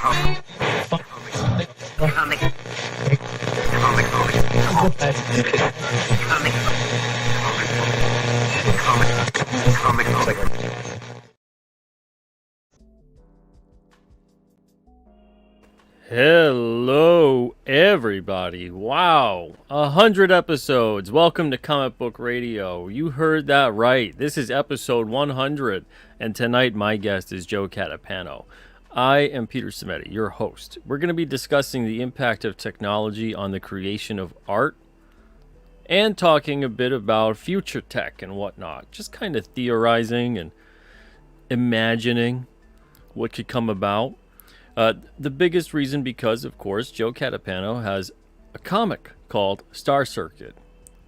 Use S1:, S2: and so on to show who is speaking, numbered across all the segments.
S1: Hello, everybody. Wow, 100 episodes. Welcome to Comic Book Radio. You heard that right. This is episode 100, and tonight my guest is Joe CATAPANO. I am Peter Cimetti, your host. We're going to be discussing the impact of technology on the creation of art and talking a bit about future tech and whatnot. Just kind of theorizing and imagining what could come about. The biggest reason because, of course, Joe CATAPANO has a comic called Star Circuit,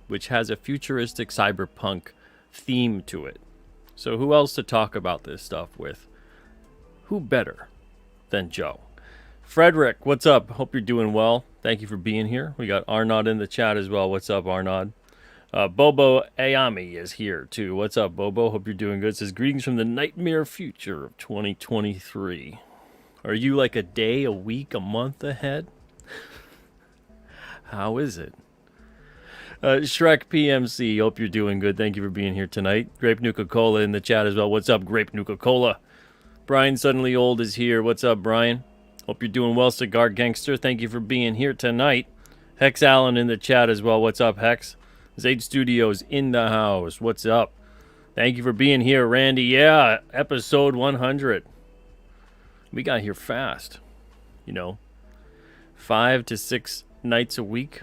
S1: which has a futuristic cyberpunk theme to it. So who else to talk about this stuff with? Who better than Joe? Frederick, what's up? Hope you're doing well. Thank you for being here. We got Arnaud in the chat as well. What's up, Arnaud? Bobo Ayami is here, too. What's up, Bobo? Hope you're doing good. Says, greetings from the nightmare future of 2023. Are you like a day, a week, a month ahead? How is it? Shrek PMC, hope you're doing good. Thank you for being here tonight. Grape Nuka-Cola in the chat as well. What's up, Grape Nuka-Cola? Brian Suddenly Old is here. What's up, Brian? Hope you're doing well, Cigar Gangster. Thank you for being here tonight. Hex Allen in the chat as well. What's up, Hex? Zaid Studios in the house. What's up? Thank you for being here, Randy. Yeah, episode 100. We got here fast, 5 to 6 nights a week.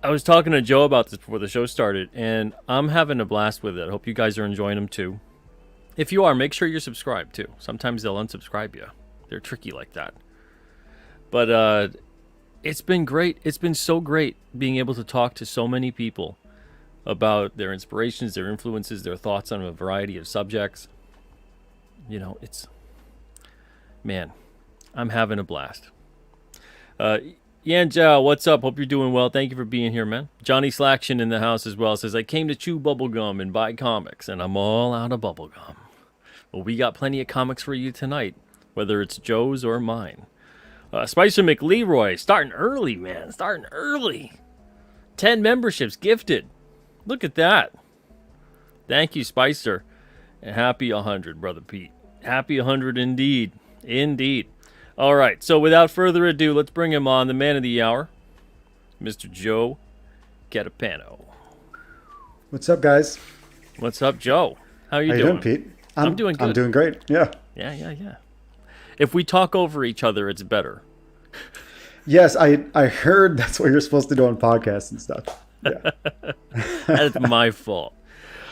S1: I was talking to Joe about this before the show started, and I'm having a blast with it. I hope you guys are enjoying them too. If you are, make sure you're subscribed too. Sometimes they'll unsubscribe you. They're tricky like that. But it's been great. It's been so great being able to talk to so many people about their inspirations, their influences, their thoughts on a variety of subjects. Man, I'm having a blast. Yan Zhao, what's up? Hope you're doing well. Thank you for being here, man. Johnny Slaction in the house as well says, I came to chew bubblegum and buy comics, and I'm all out of bubblegum. Well, we got plenty of comics for you tonight, whether it's Joe's or mine. Spicer McLeroy, starting early, man. Starting early. 10 memberships gifted. Look at that. Thank you, Spicer. And happy 100, Brother Pete. Happy 100 indeed. Indeed. All right, so without further ado, let's bring him on, the man of the hour, Mr. Joe CATAPANO.
S2: What's up, guys?
S1: What's up, Joe? How you doing,
S2: Pete?
S1: I'm doing good.
S2: I'm doing great, yeah.
S1: Yeah. If we talk over each other, it's better.
S2: Yes, I heard that's what you're supposed to do on podcasts and stuff. Yeah.
S1: That's my fault.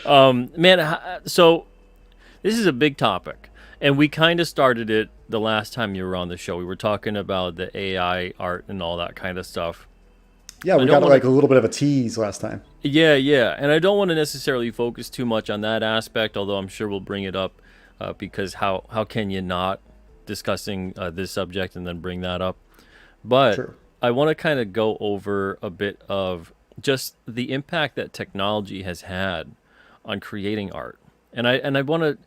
S1: Man, so this is a big topic, and we kind of started it the last time you were on the show. We were talking about the AI art and all that kind of stuff.
S2: Yeah, we got like a little bit of a tease last time.
S1: Yeah, and I don't want to necessarily focus too much on that aspect, although I'm sure we'll bring it up because how can you not discussing this subject and then bring that up? But sure. I want to kind of go over a bit of just the impact that technology has had on creating art. And I want to,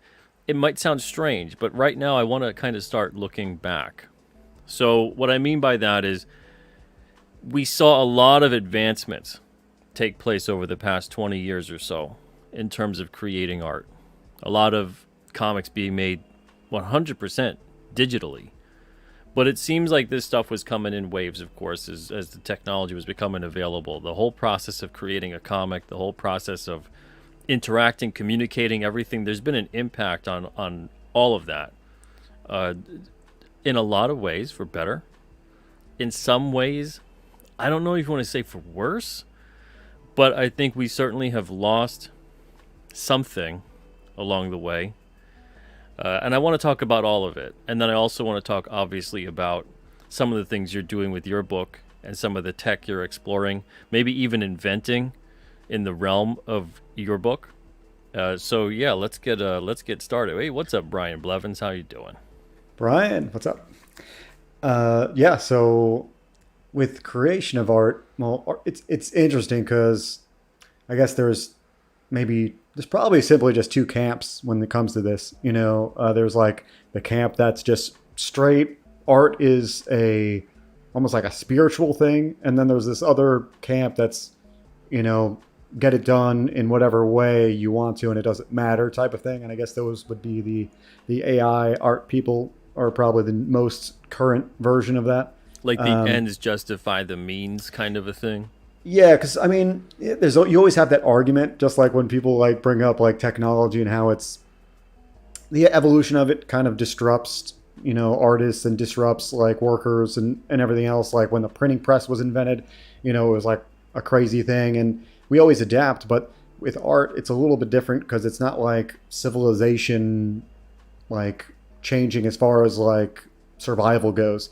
S1: it might sound strange, but right now I want to kind of start looking back. So what I mean by that is we saw a lot of advancements take place over the past 20 years or so in terms of creating art. A lot of comics being made 100% digitally. But it seems like this stuff was coming in waves, of course, as the technology was becoming available. The whole process of creating a comic, the whole process of interacting, communicating, everything, there's been an impact on all of that. In a lot of ways, for better. In some ways, I don't know if you want to say for worse, but I think we certainly have lost something along the way. And I want to talk about all of it. And then I also want to talk, obviously, about some of the things you're doing with your book and some of the tech you're exploring, maybe even inventing in the realm of your book. So yeah, let's get started. Hey, what's up, Brian Blevins? How you doing?
S2: Brian, what's up? Yeah, so with creation of art, well, it's interesting because I guess there's maybe there's probably simply just two camps when it comes to this. There's like the camp that's just straight art is a almost like a spiritual thing, and then there's this other camp that's you know get it done in whatever way you want to, and it doesn't matter type of thing. And I guess those would be the AI art people are probably the most current version of that.
S1: Like the ends justify the means kind of a thing.
S2: Yeah, because I mean, you always have that argument, just like when people like bring up like technology and how it's the evolution of it kind of disrupts artists and disrupts like workers and everything else. Like when the printing press was invented, it was like a crazy thing, and we always adapt. But with art, it's a little bit different because it's not like civilization like changing as far as like survival goes.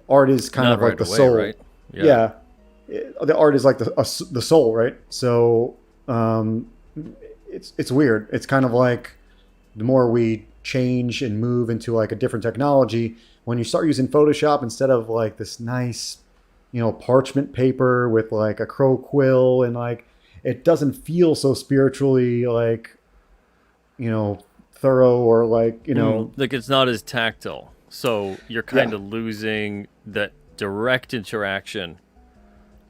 S2: Art is kind
S1: Not
S2: of like
S1: right
S2: the
S1: away,
S2: soul.
S1: right?
S2: Yeah. The art is like the soul, right? So it's weird. It's kind of like the more we change and move into like a different technology, when you start using Photoshop instead of like this nice, parchment paper with like a crow quill, and like it doesn't feel so spiritually like, thorough, or like,
S1: like it's not as tactile. So you're kind of losing that direct interaction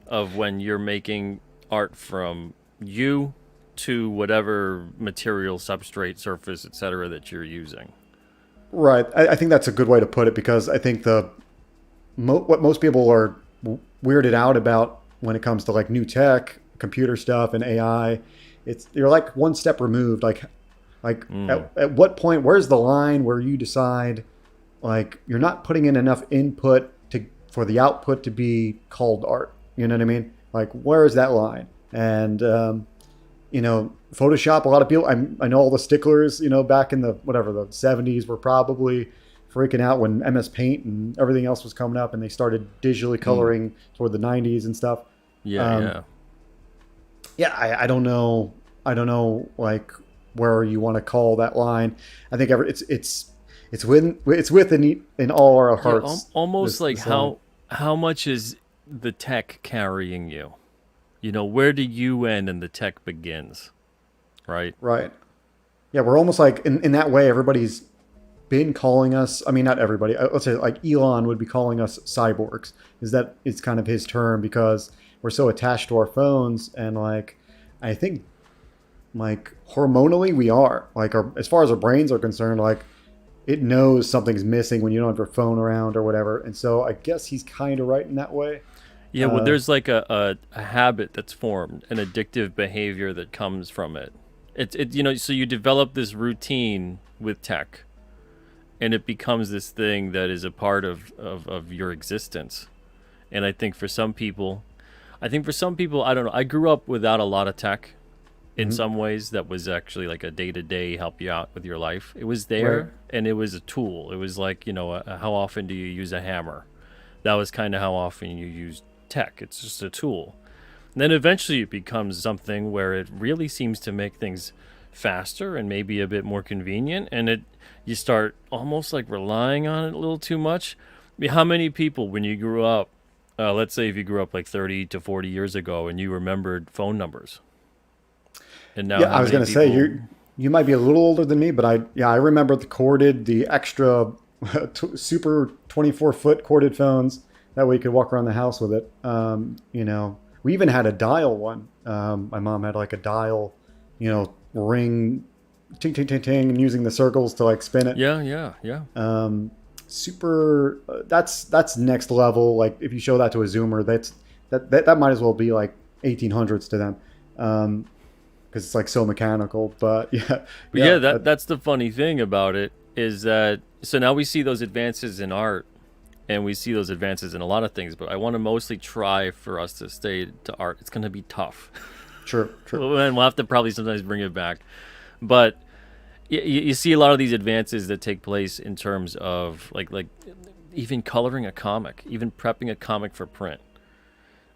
S1: of when you're making art from you to whatever material, substrate, surface, etc. that you're using.
S2: Right. I think that's a good way to put it, because I think what most people are weirded out about when it comes to like new tech, computer stuff, and AI, you're like one step removed. At what point, where's the line where you decide like you're not putting in enough input for the output to be called art? You know what I mean? Like, where is that line? And Photoshop, a lot of people, I know all the sticklers, back in the 70s were probably freaking out when MS Paint and everything else was coming up, and they started digitally coloring toward the 90s and stuff. I don't know like where you want to call that line. I think it's within in all our hearts.
S1: Almost like how much is the tech carrying you? Where do you end and the tech begins? Right.
S2: Yeah, we're almost like in that way. Everybody's been calling us. I mean, not everybody. Let's say like Elon would be calling us cyborgs. It's kind of his term, because we're so attached to our phones, and like I think like hormonally we are like as far as our brains are concerned, like it knows something's missing when you don't have your phone around or whatever. And so I guess he's kind of right in that way.
S1: Yeah, well, there's like a habit that's formed, an addictive behavior that comes from it. So you develop this routine with tech, and it becomes this thing that is a part of your existence. And I think for some people, I don't know, I grew up without a lot of tech. In some ways, that was actually like a day-to-day help you out with your life. It was there,
S2: Right.
S1: and it was a tool. It was like, how often do you use a hammer? That was kind of how often you used tech. It's just a tool. And then eventually it becomes something where it really seems to make things faster and maybe a bit more convenient, and you start almost like relying on it a little too much. I mean, how many people, when you grew up, let's say if you grew up like 30 to 40 years ago and you remembered phone numbers? And now,
S2: Yeah, I was going to say you might be a little older than me, but I remember the extra super 24-foot corded phones that way you could walk around the house with it. We even had a dial one. My mom had like a dial, ring, ting ting ting ting, and using the circles to like spin it.
S1: Yeah.
S2: Super. That's next level. Like if you show that to a Zoomer, that might as well be like 1800s to them. Because it's like so mechanical. But
S1: that's the funny thing about it, is that so now we see those advances in art, and we see those advances in a lot of things, but I want to mostly try for us to stay to art. It's going to be tough.
S2: True.
S1: And we'll have to probably sometimes bring it back. But you see a lot of these advances that take place in terms of like even coloring a comic, even prepping a comic for print.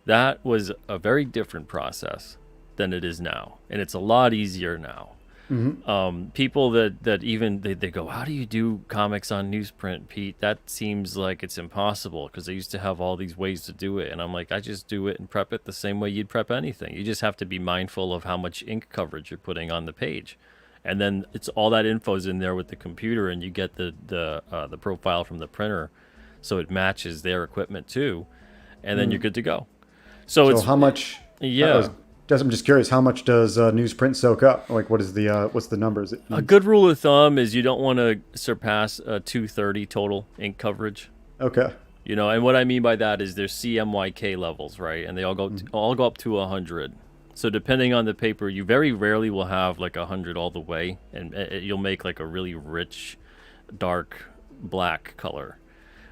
S1: That was a very different process than it is now, and it's a lot easier now.
S2: Hmm.
S1: People that even they go, how do you do comics on newsprint, Pete? That seems like it's impossible because they used to have all these ways to do it. And I'm like, I just do it and prep it the same way you'd prep anything. You just have to be mindful of how much ink coverage you're putting on the page. And then it's all that info's in there with the computer, and you get the profile from the printer, so it matches their equipment too, and then you're
S2: Mm.
S1: good to go. So
S2: So
S1: it's
S2: how much? I was
S1: yeah.
S2: I'm just curious. How much does newsprint soak up? Like, what is the what's the numbers it
S1: A
S2: needs?
S1: good rule of thumb is you don't want to surpass 230 total ink coverage.
S2: Okay.
S1: You know, and what I mean by that is there's CMYK levels, right? And they
S2: Mm.
S1: all go up to 100. So depending on the paper, you very rarely will have like 100 all the way, and you'll make like a really rich, dark black color.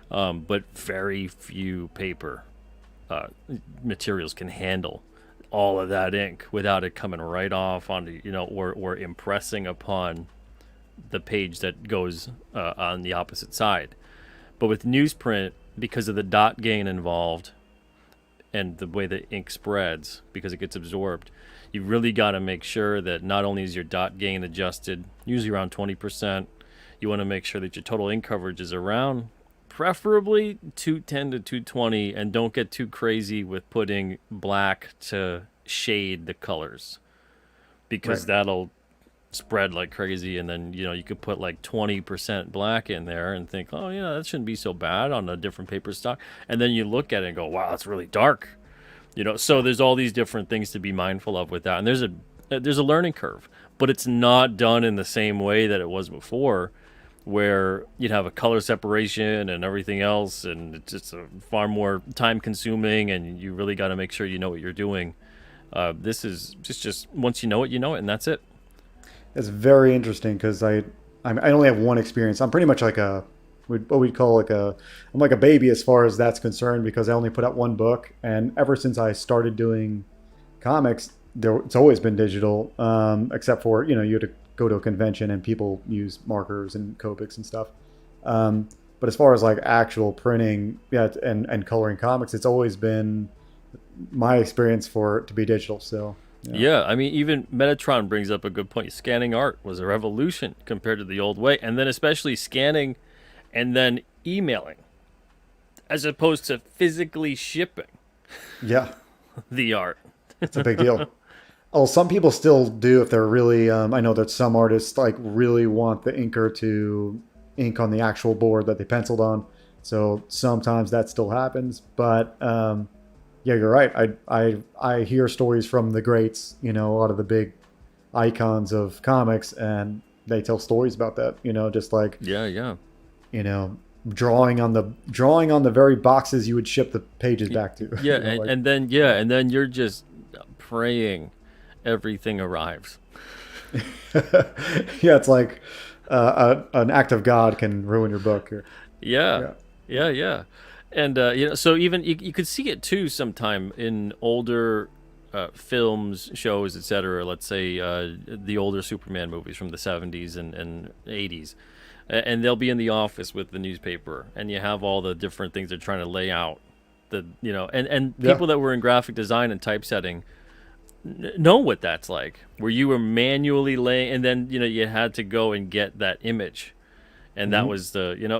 S1: But very few paper uh, materials can handle all of that ink without it coming right off onto, or impressing upon the page that goes on the opposite side. But with newsprint, because of the dot gain involved and the way the ink spreads, because it gets absorbed, you really got to make sure that not only is your dot gain adjusted, usually around 20%, you want to make sure that your total ink coverage is around preferably 210 to 220, and don't get too crazy with putting black to shade the colors
S2: Right.
S1: because that'll spread like crazy, and then you could put like 20% black in there and think, oh yeah, that shouldn't be so bad on a different paper stock, and then you look at it and go, wow, it's really dark. So there's all these different things to be mindful of with that, and there's a learning curve, but it's not done in the same way that it was before, where you'd have a color separation and everything else, and it's just far more time consuming, and you really got to make sure you know what you're doing. This is just once you know it, and that's it.
S2: It's very interesting because I only have one experience. I'm pretty much like what we'd call like I'm like a baby as far as that's concerned because I only put out one book, and ever since I started doing comics, it's always been digital, except for you had to go to a convention and people use markers and Copics and stuff. But as far as like actual printing, yeah, and coloring comics, it's always been my experience for it to be digital. So yeah,
S1: Yeah, I mean, even Metatron brings up a good point. Scanning art was a revolution compared to the old way, and then especially scanning and then emailing, as opposed to physically shipping
S2: yeah,
S1: the art.
S2: it's a big deal. Oh, some people still do if they're really. I know that some artists like really want the inker to ink on the actual board that they penciled on. So sometimes that still happens, but yeah, you're right. I hear stories from the greats. A lot of the big icons of comics, and they tell stories about that. Just like
S1: Yeah, yeah,
S2: you know drawing on the very boxes you would ship the pages back to.
S1: yeah,
S2: Like
S1: and then you're just praying everything arrives.
S2: yeah, it's like an act of God can ruin your book.
S1: Yeah,
S2: Yeah,
S1: yeah, yeah, and so even you could see it too sometime in older films, shows, etc. Let's say the older Superman movies from the '70s and '80s, and they'll be in the office with the newspaper, and you have all the different things they're trying to lay out. And
S2: yeah.
S1: people that were in graphic design and typesetting know what that's like, where you were manually laying, and then you had to go and get that image, and that
S2: Hmm.
S1: was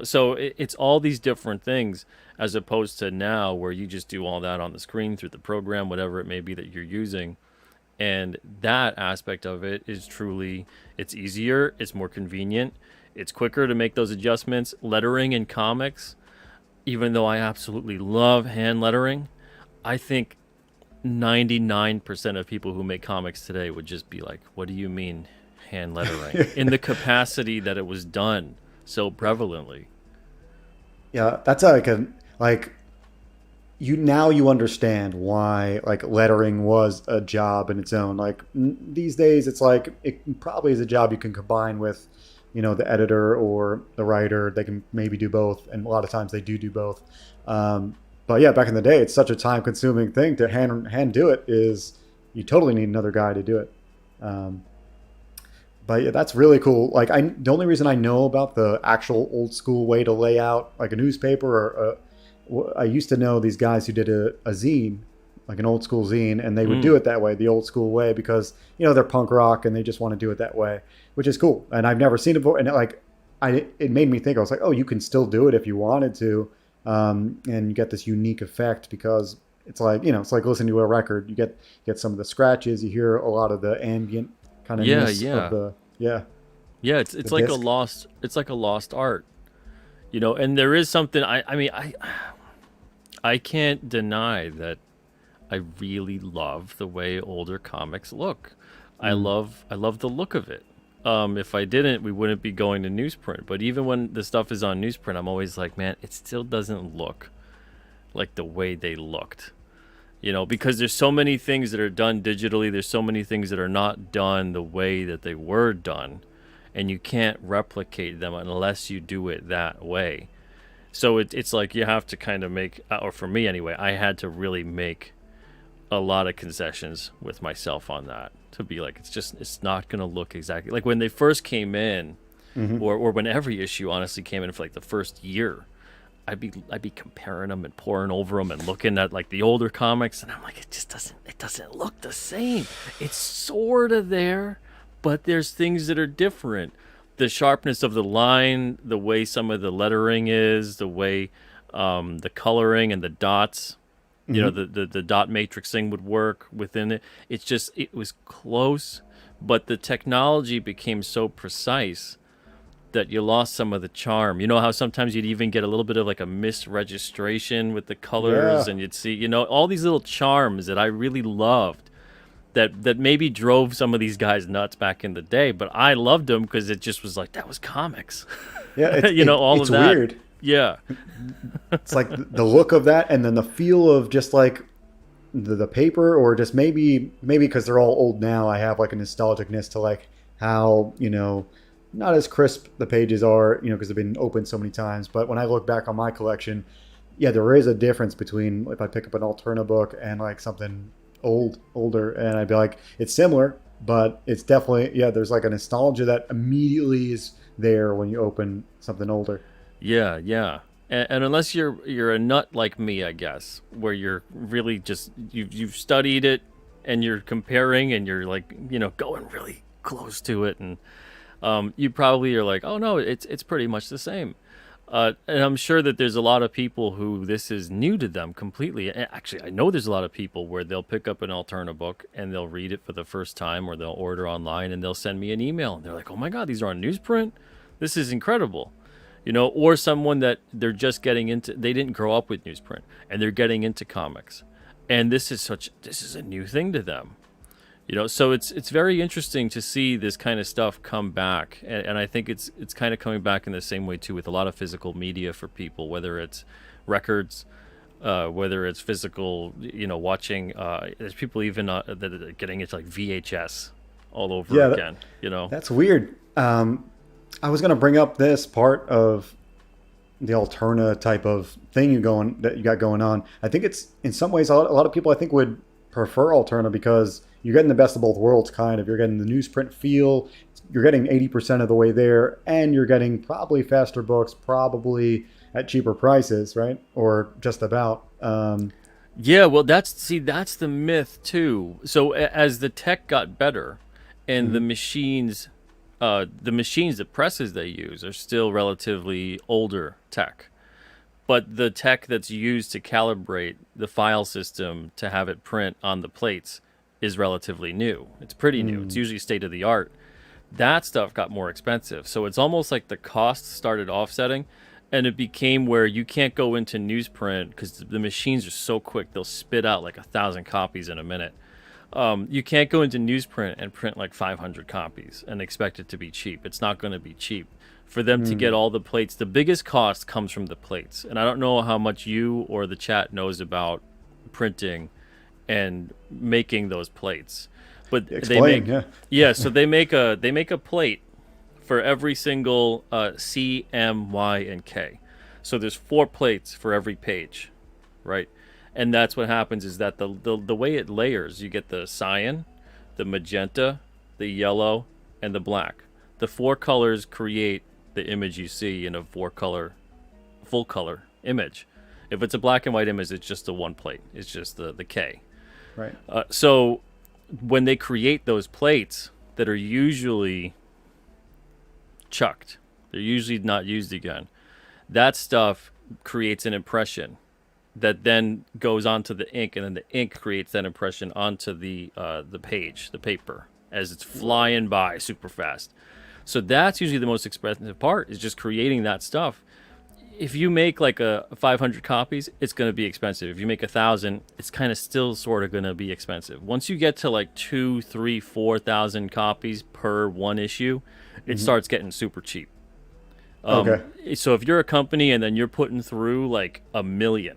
S1: so it's all these different things as opposed to now where you just do all that on the screen through the program, whatever it may be that you're using. And that aspect of it is truly, it's easier, it's more convenient, it's quicker to make those adjustments. Lettering in comics, even though I absolutely love hand lettering, I think 99% of people who make comics today would just be like, what do you mean hand lettering? In the capacity that it was done so prevalently.
S2: Yeah, that's like you understand why like lettering was a job in its own. Like these days, it's like it probably is a job you can combine with, the editor or the writer. They can maybe do both, and a lot of times they do both. But yeah, back in the day, it's such a time-consuming thing to hand do it. Is you totally need another guy to do it. Um, but yeah, that's really cool. Like the only reason I know about the actual old school way to lay out like a newspaper or I used to know these guys who did a zine, like an old school zine, and they would do
S1: Mm.
S2: it that way, the old school way, because they're punk rock and they just want to do it that way, which is cool. And I've never seen it before, and it made me think. I was like, oh, you can still do it if you wanted to, and you get this unique effect because it's like it's like listening to a record. You get some of the scratches, you hear a lot of the ambient kind of
S1: Yeah,
S2: ness of
S1: yeah.
S2: the yeah
S1: Yeah,
S2: the
S1: it's like a
S2: disc.
S1: lost it's like a lost art. And there is something I can't deny that I really love the way older comics look.
S2: Mm.
S1: I love the look of it. If I didn't, we wouldn't be going to newsprint. But even when the stuff is on newsprint, I'm always like, man, it still doesn't look like the way they looked. Because there's so many things that are done digitally. There's so many things that are not done the way that they were done, and you can't replicate them unless you do it that way. So it's like you have to kind of make, or for me anyway, I had to really make a lot of concessions with myself on that to be like, it's not going to look exactly like when they first came in,
S2: Hmm.
S1: or when every issue honestly came in for like the first year. I'd be comparing them and poring over them and looking at like the older comics, and I'm like, it doesn't look the same. It's sort of there, but there's things that are different. The sharpness of the line, the way some of the lettering is, the way the coloring and the dots,
S2: Hmm.
S1: the dot matrix thing would work within it. It was close, but the technology became so precise that you lost some of the charm. You know how sometimes you'd even get a little bit of like a misregistration with the colors,
S2: Yeah.
S1: and you'd see, all these little charms that I really loved, that maybe drove some of these guys nuts back in the day, but I loved them because it just was like, that was comics.
S2: Yeah,
S1: All
S2: it's
S1: of that.
S2: weird.
S1: Yeah.
S2: It's like the look of that, and then the feel of just like the paper, or just maybe because they're all old now, I have like a nostalgicness to like how not as crisp the pages are, because they've been opened so many times. But when I look back on my collection, yeah, there is a difference between if I pick up an Alterna book and like something older, and I'd be like, it's similar, but it's definitely, yeah, there's like a nostalgia that immediately is there when you open something older.
S1: Yeah, yeah. And unless you're a nut like me, I guess, where you're really just you've studied it and you're comparing and you're like, going really close to it, and you probably are like, oh no, it's pretty much the same. And I'm sure that there's a lot of people who this is new to them completely. And actually, I know there's a lot of people where they'll pick up an Alterna book and they'll read it for the first time, or they'll order online and they'll send me an email and they're like, oh my god, these are on newsprint. This is incredible. Or someone that they're just getting into, they didn't grow up with newsprint and they're getting into comics, and this is a new thing to them. So it's very interesting to see this kind of stuff come back, and I think it's kind of coming back in the same way too with a lot of physical media for people, whether it's records, whether it's physical, watching. There's people even that are getting into like VHS all over
S2: Yeah,
S1: again.
S2: that's weird. I was going to bring up this part of the Alterna type of thing that you got going on. I think it's in some ways a lot of people I think would prefer Alterna because you're getting the best of both worlds. Kind of, you're getting the newsprint feel. You're getting 80% of the way there, and you're getting probably faster books, probably at cheaper prices, right? Or just about.
S1: Yeah, well, that's the myth too. So as the tech got better, and
S2: Mhm.
S1: the machines, the presses they use are still relatively older tech, but the tech that's used to calibrate the file system to have it print on the plates is relatively new. It's pretty new. It's
S2: Mm.
S1: usually state of the art. That stuff got more expensive. So it's almost like the costs started offsetting, and it became where you can't go into newsprint because the machines are so quick. They'll spit out like 1,000 copies in a minute. You can't go into newsprint and print like 500 copies and expect it to be cheap. It's not going to be cheap. For them to get
S2: Mm.
S1: all the plates, the biggest cost comes from the plates. And I don't know how much you or the chat knows about printing and making those plates, but
S2: Explain, yeah.
S1: yeah, so they make a plate for every single C, M, Y, and K. So there's 4 plates for every page, right? And that's what happens is that the way it layers, you get the cyan, the magenta, the yellow, and the black. The 4 colors create the image you see in a 4 color, full color image. If it's a black and white image, it's just the one plate. It's just the K.
S2: Right.
S1: So when they create those plates that are usually chucked, they're usually not used again. That stuff creates an impression that then goes onto the ink, and then the ink creates that impression onto the page, the paper, as it's flying by super fast. So that's usually the most expensive part, is just creating that stuff. If you make like a 500 copies, it's going to be expensive. If you make 1,000, it's kind of still sort of going to be expensive. Once you get to like 2, 3, 4,000 copies per one issue, it starts getting super cheap.
S2: Okay.
S1: So if you're a company and then you're putting through like 1,000,000,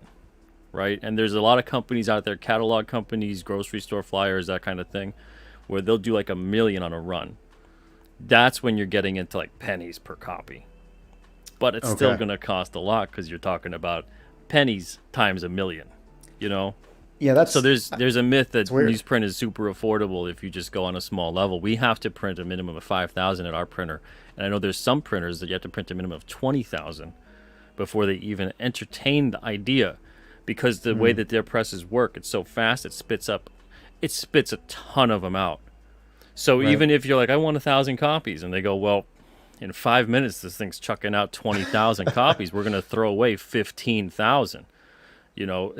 S1: right? And there's a lot of companies out there, catalog companies, grocery store flyers, that kind of thing, where they'll do like 1,000,000 on a run. That's when you're getting into like pennies per copy. But it's still
S2: Okay.
S1: going to cost a lot because you're talking about pennies times 1,000,000, you know?
S2: Yeah,
S1: So there's a myth that
S2: it's weird.
S1: newsprint is super affordable if you just go on a small level. We have to print a minimum of 5,000 at our printer. And I know there's some printers that you have to print a minimum of 20,000 before they even entertain the idea, because the way that their presses work, it's so fast, it spits a ton of them out. So
S2: Right.
S1: even if you're like, I want 1,000 copies, and they go, well, in 5 minutes, this thing's chucking out 20,000 copies. We're going to throw away 15,000. You know,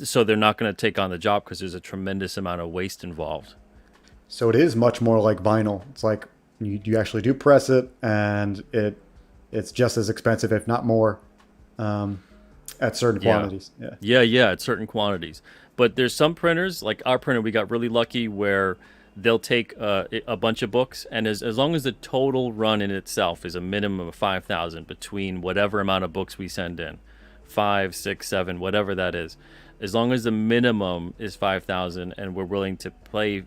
S1: so they're not going to take on the job because there's a tremendous amount of waste involved.
S2: So it is much more like vinyl. It's like you actually do press it, and it's just as expensive, if not more, at certain
S1: Yeah.
S2: quantities. Yeah.
S1: Yeah, at certain quantities. But there's some printers, like our printer, we got really lucky where they'll take a bunch of books, and as long as the total run in itself is a minimum of 5,000 between whatever amount of books we send in, 5, 6, 7, whatever that is, as long as the minimum is 5,000, and we're willing to pay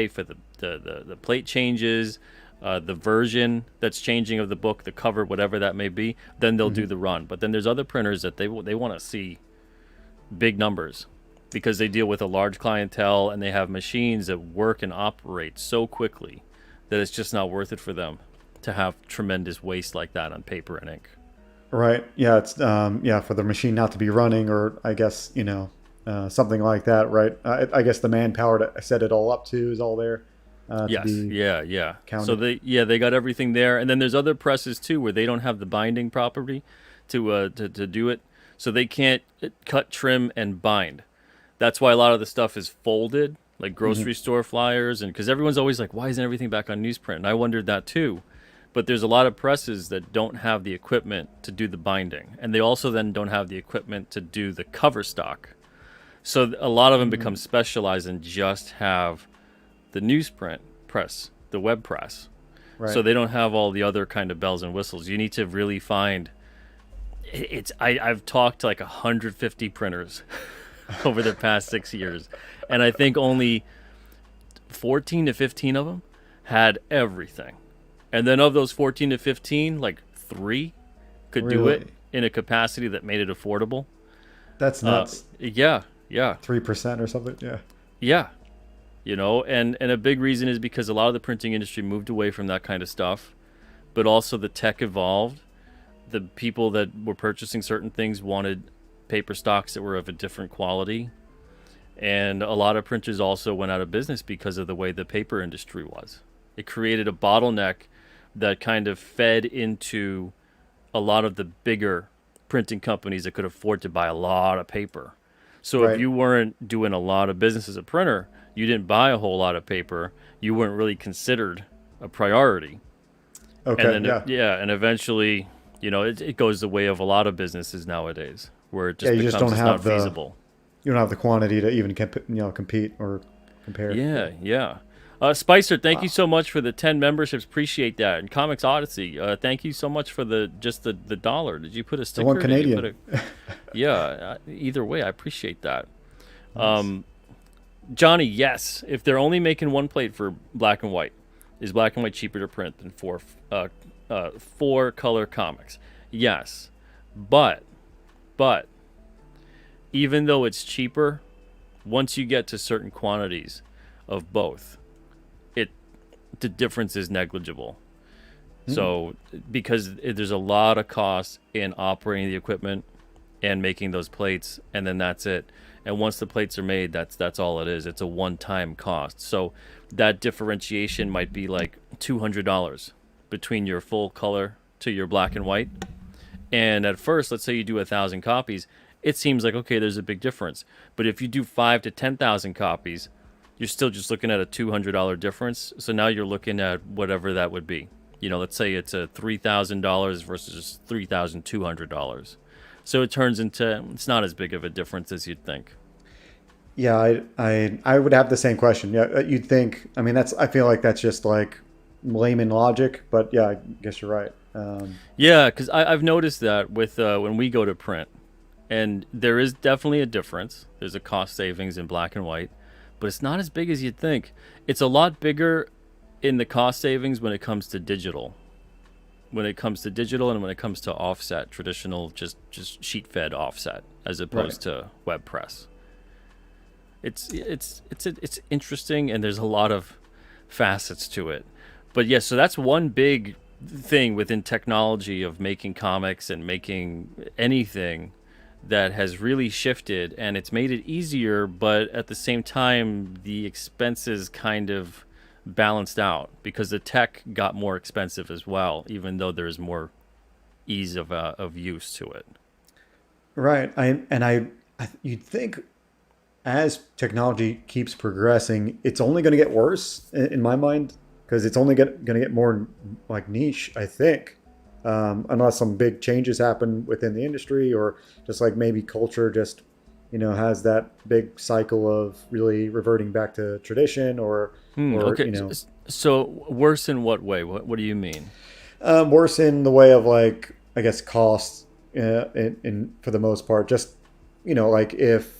S1: for the plate changes, the version that's changing of the book, the cover, whatever that may be, then they'll do the run. But then there's other printers that they want to see big numbers because they deal with a large clientele and they have machines that work and operate so quickly that it's just not worth it for them to have tremendous waste like that on paper and ink.
S2: Right. Yeah. It's for the machine not to be running, or I guess something like that. Right. I guess the manpower to set it all up too is all there. To
S1: Yes.
S2: be
S1: Yeah. So
S2: counted.
S1: they got everything there, and then there's other presses too where they don't have the binding property to do it, so they can't cut, trim, and bind. That's why a lot of the stuff is folded, like grocery store flyers, and because everyone's always like, why isn't everything back on newsprint? And I wondered that too. But there's a lot of presses that don't have the equipment to do the binding, and they also then don't have the equipment to do the cover stock. So a lot of them become specialized and just have the newsprint press, the web press.
S2: Right.
S1: So they don't have all the other kind of bells and whistles. You need to really find. I've talked to like 150 printers over the past 6 years, and I think only 14 to 15 of them had everything. And then of those 14 to 15, like 3 could do it
S2: Really?
S1: in a capacity that made it affordable.
S2: That's nuts.
S1: Yeah.
S2: 3% or something. Yeah.
S1: Yeah. And a big reason is because a lot of the printing industry moved away from that kind of stuff, but also the tech evolved. The people that were purchasing certain things wanted paper stocks that were of a different quality. And a lot of printers also went out of business because of the way the paper industry was. It created a bottleneck that kind of fed into a lot of the bigger printing companies that could afford to buy a lot of paper. So if
S2: Right.
S1: you weren't doing a lot of business as a printer, you didn't buy a whole lot of paper, you weren't really considered a priority.
S2: Okay.
S1: And then,
S2: Yeah.
S1: and eventually, it goes the way of a lot of businesses nowadays, where it
S2: Yeah.
S1: just
S2: You just
S1: becomes
S2: don't
S1: it's not
S2: have the
S1: feasible.
S2: you don't have the quantity to even compete or compare.
S1: Yeah. Spicer, thank you so much for the 10 memberships. Appreciate that. And Comics Odyssey, thank you so much for the dollar. Did you put a sticker?
S2: The one
S1: Did you
S2: Canadian.
S1: put yeah. Either way, I appreciate that. Um, Johnny, yes. If they're only making one plate for black and white, is black and white cheaper to print than four color comics? Yes, but even though it's cheaper, once you get to certain quantities of both, the difference is negligible. So because there's a lot of cost in operating the equipment and making those plates, and then that's it. and once the plates are made, that's all it is. It's a one-time cost. So that differentiation might be like $200 between your full color to your black and white. And at first, let's say you do 1,000 copies, it seems like okay, there's a big difference. But if you do 5 to 10,000 copies, you're still just looking at a $200 difference. So now you're looking at whatever that would be. Let's say it's a $3,000 versus $3,200. So it turns into it's not as big of a difference as you'd think.
S2: Yeah, I would have the same question. Yeah, you'd think. I mean, I feel like that's just like layman logic, but yeah, I guess you're right.
S1: Yeah, because I've noticed that with when we go to print, and there is definitely a difference. There's a cost savings in black and white, but it's not as big as you'd think. It's a lot bigger in the cost savings when it comes to digital. When it comes to digital and when it comes to offset, traditional just sheet fed offset as opposed
S2: Right.
S1: to web press. It's interesting, and there's a lot of facets to it. But yes, so that's one big thing within technology of making comics and making anything that has really shifted, and it's made it easier, but at the same time the expenses kind of balanced out because the tech got more expensive as well, even though there's more ease of use to it.
S2: Right. You'd think as technology keeps progressing, it's only going to get worse in my mind because it's only going to get more like niche. I think, unless some big changes happen within the industry, or just like maybe culture just has that big cycle of really reverting back to tradition, or
S1: Okay, so worse in what way? What do you mean?
S2: worse in the way of like I guess cost, in for the most part. Just like if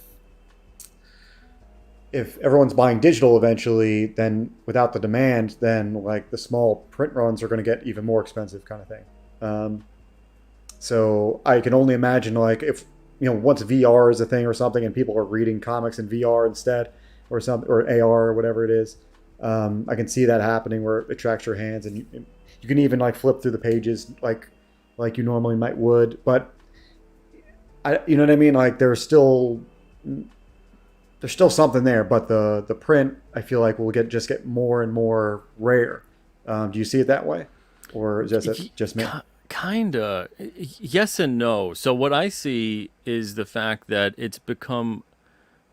S2: everyone's buying digital eventually, then without the demand, then like the small print runs are going to get even more expensive, kind of thing. Um, so I can only imagine like if once VR is a thing or something, and people are reading comics in VR instead, or something, or AR or whatever it is. I can see that happening where it tracks your hands, and you can even like flip through the pages like you normally might would. But you know what I mean? Like there's still something there, but the print I feel like will get more and more rare. Do you see it that way, or is it just me?
S1: Kinda. Yes and no. So what I see is the fact that it's become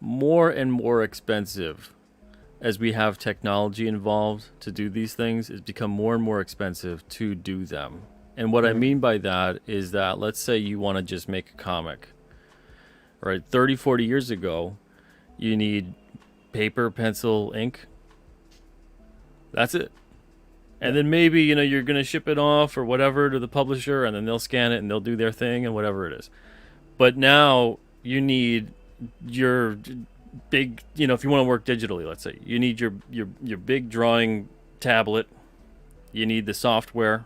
S1: more and more expensive as we have technology involved to do these things. It's become more and more expensive to do them. And what I
S2: Hmm.
S1: mean by that is that let's say you want to just make a comic, right? 30, 40 years ago, you need paper, pencil, ink. That's it.
S2: Yeah,
S1: And then maybe, you're going to ship it off or whatever to the publisher, and then they'll scan it and they'll do their thing and whatever it is. But now you need your big, if you want to work digitally, let's say, you need your big drawing tablet. You need the software,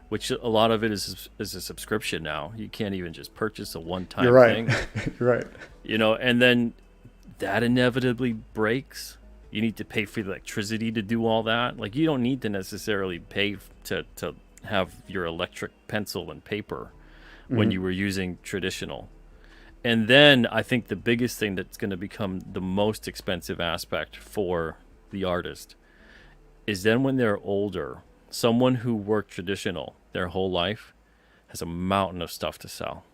S1: which a lot of it is a subscription now. You can't even just purchase a
S2: you're
S1: one-time
S2: right.
S1: thing,
S2: You're right.
S1: and then that inevitably breaks. You need to pay for the electricity to do all that. Like, you don't need to necessarily pay to have your electric pencil and paper when
S2: Hmm.
S1: you were using traditional. And then I think the biggest thing that's going to become the most expensive aspect for the artist is then when they're older, someone who worked traditional their whole life has a mountain of stuff to sell.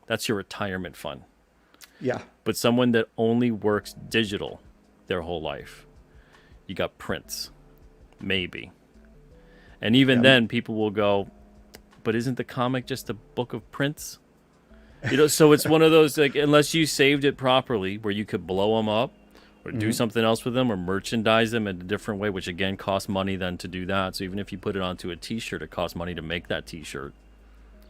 S1: That's your retirement fund.
S2: Yeah.
S1: But someone that only works digital their whole life, you got prints, maybe. And even
S2: Yeah.
S1: then, people will go, but isn't the comic just a book of prints? So it's one of those, like, unless you saved it properly where you could blow them up or do
S2: Hmm.
S1: something else with them or merchandise them in a different way, which again costs money then to do that. So even if you put it onto a t-shirt, it costs money to make that t-shirt.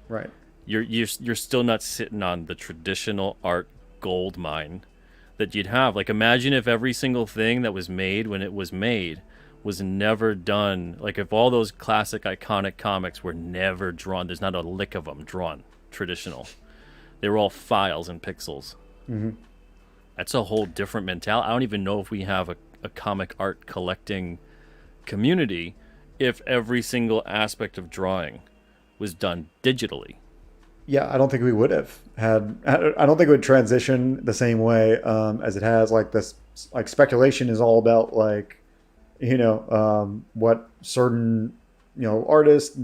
S2: Right.
S1: You're still not sitting on the traditional art gold mine that you'd have. Like, imagine if every single thing that was made when it was made was never done. Like, if all those classic iconic comics were never drawn, there's not a lick of them drawn traditional. They were all files and pixels.
S2: Hmm.
S1: That's a whole different mentality. I don't even know if we have a comic art collecting community if every single aspect of drawing was done digitally.
S2: Yeah, I don't think we would have had. I don't think it would transition the same way as it has. Like this, like speculation is all about like what certain artist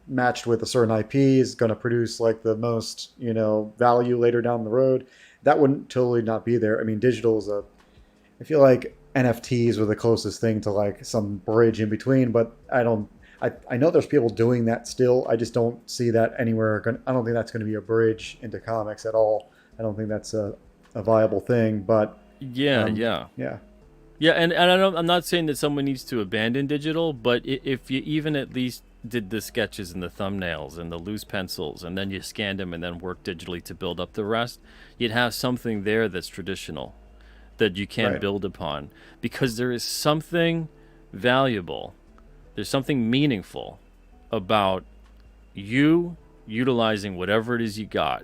S2: matched with a certain IP is going to produce like the most value later down the road. That wouldn't totally not be there. I mean, digital is a. I feel like NFTs were the closest thing to like some bridge in between, but I don't. I know there's people doing that still. I just don't see that anywhere. I don't think that's going to be a bridge into comics at all. I don't think that's a viable thing. But
S1: Yeah, yeah.
S2: yeah,
S1: Yeah, and I'm not saying that someone needs to abandon digital, but if you even at least did the sketches and the thumbnails and the loose pencils, and then you scanned them and then worked digitally to build up the rest, you'd have something there that's traditional that you can
S2: right.
S1: build upon, because there is something valuable, there's something meaningful about you utilizing whatever it is you got,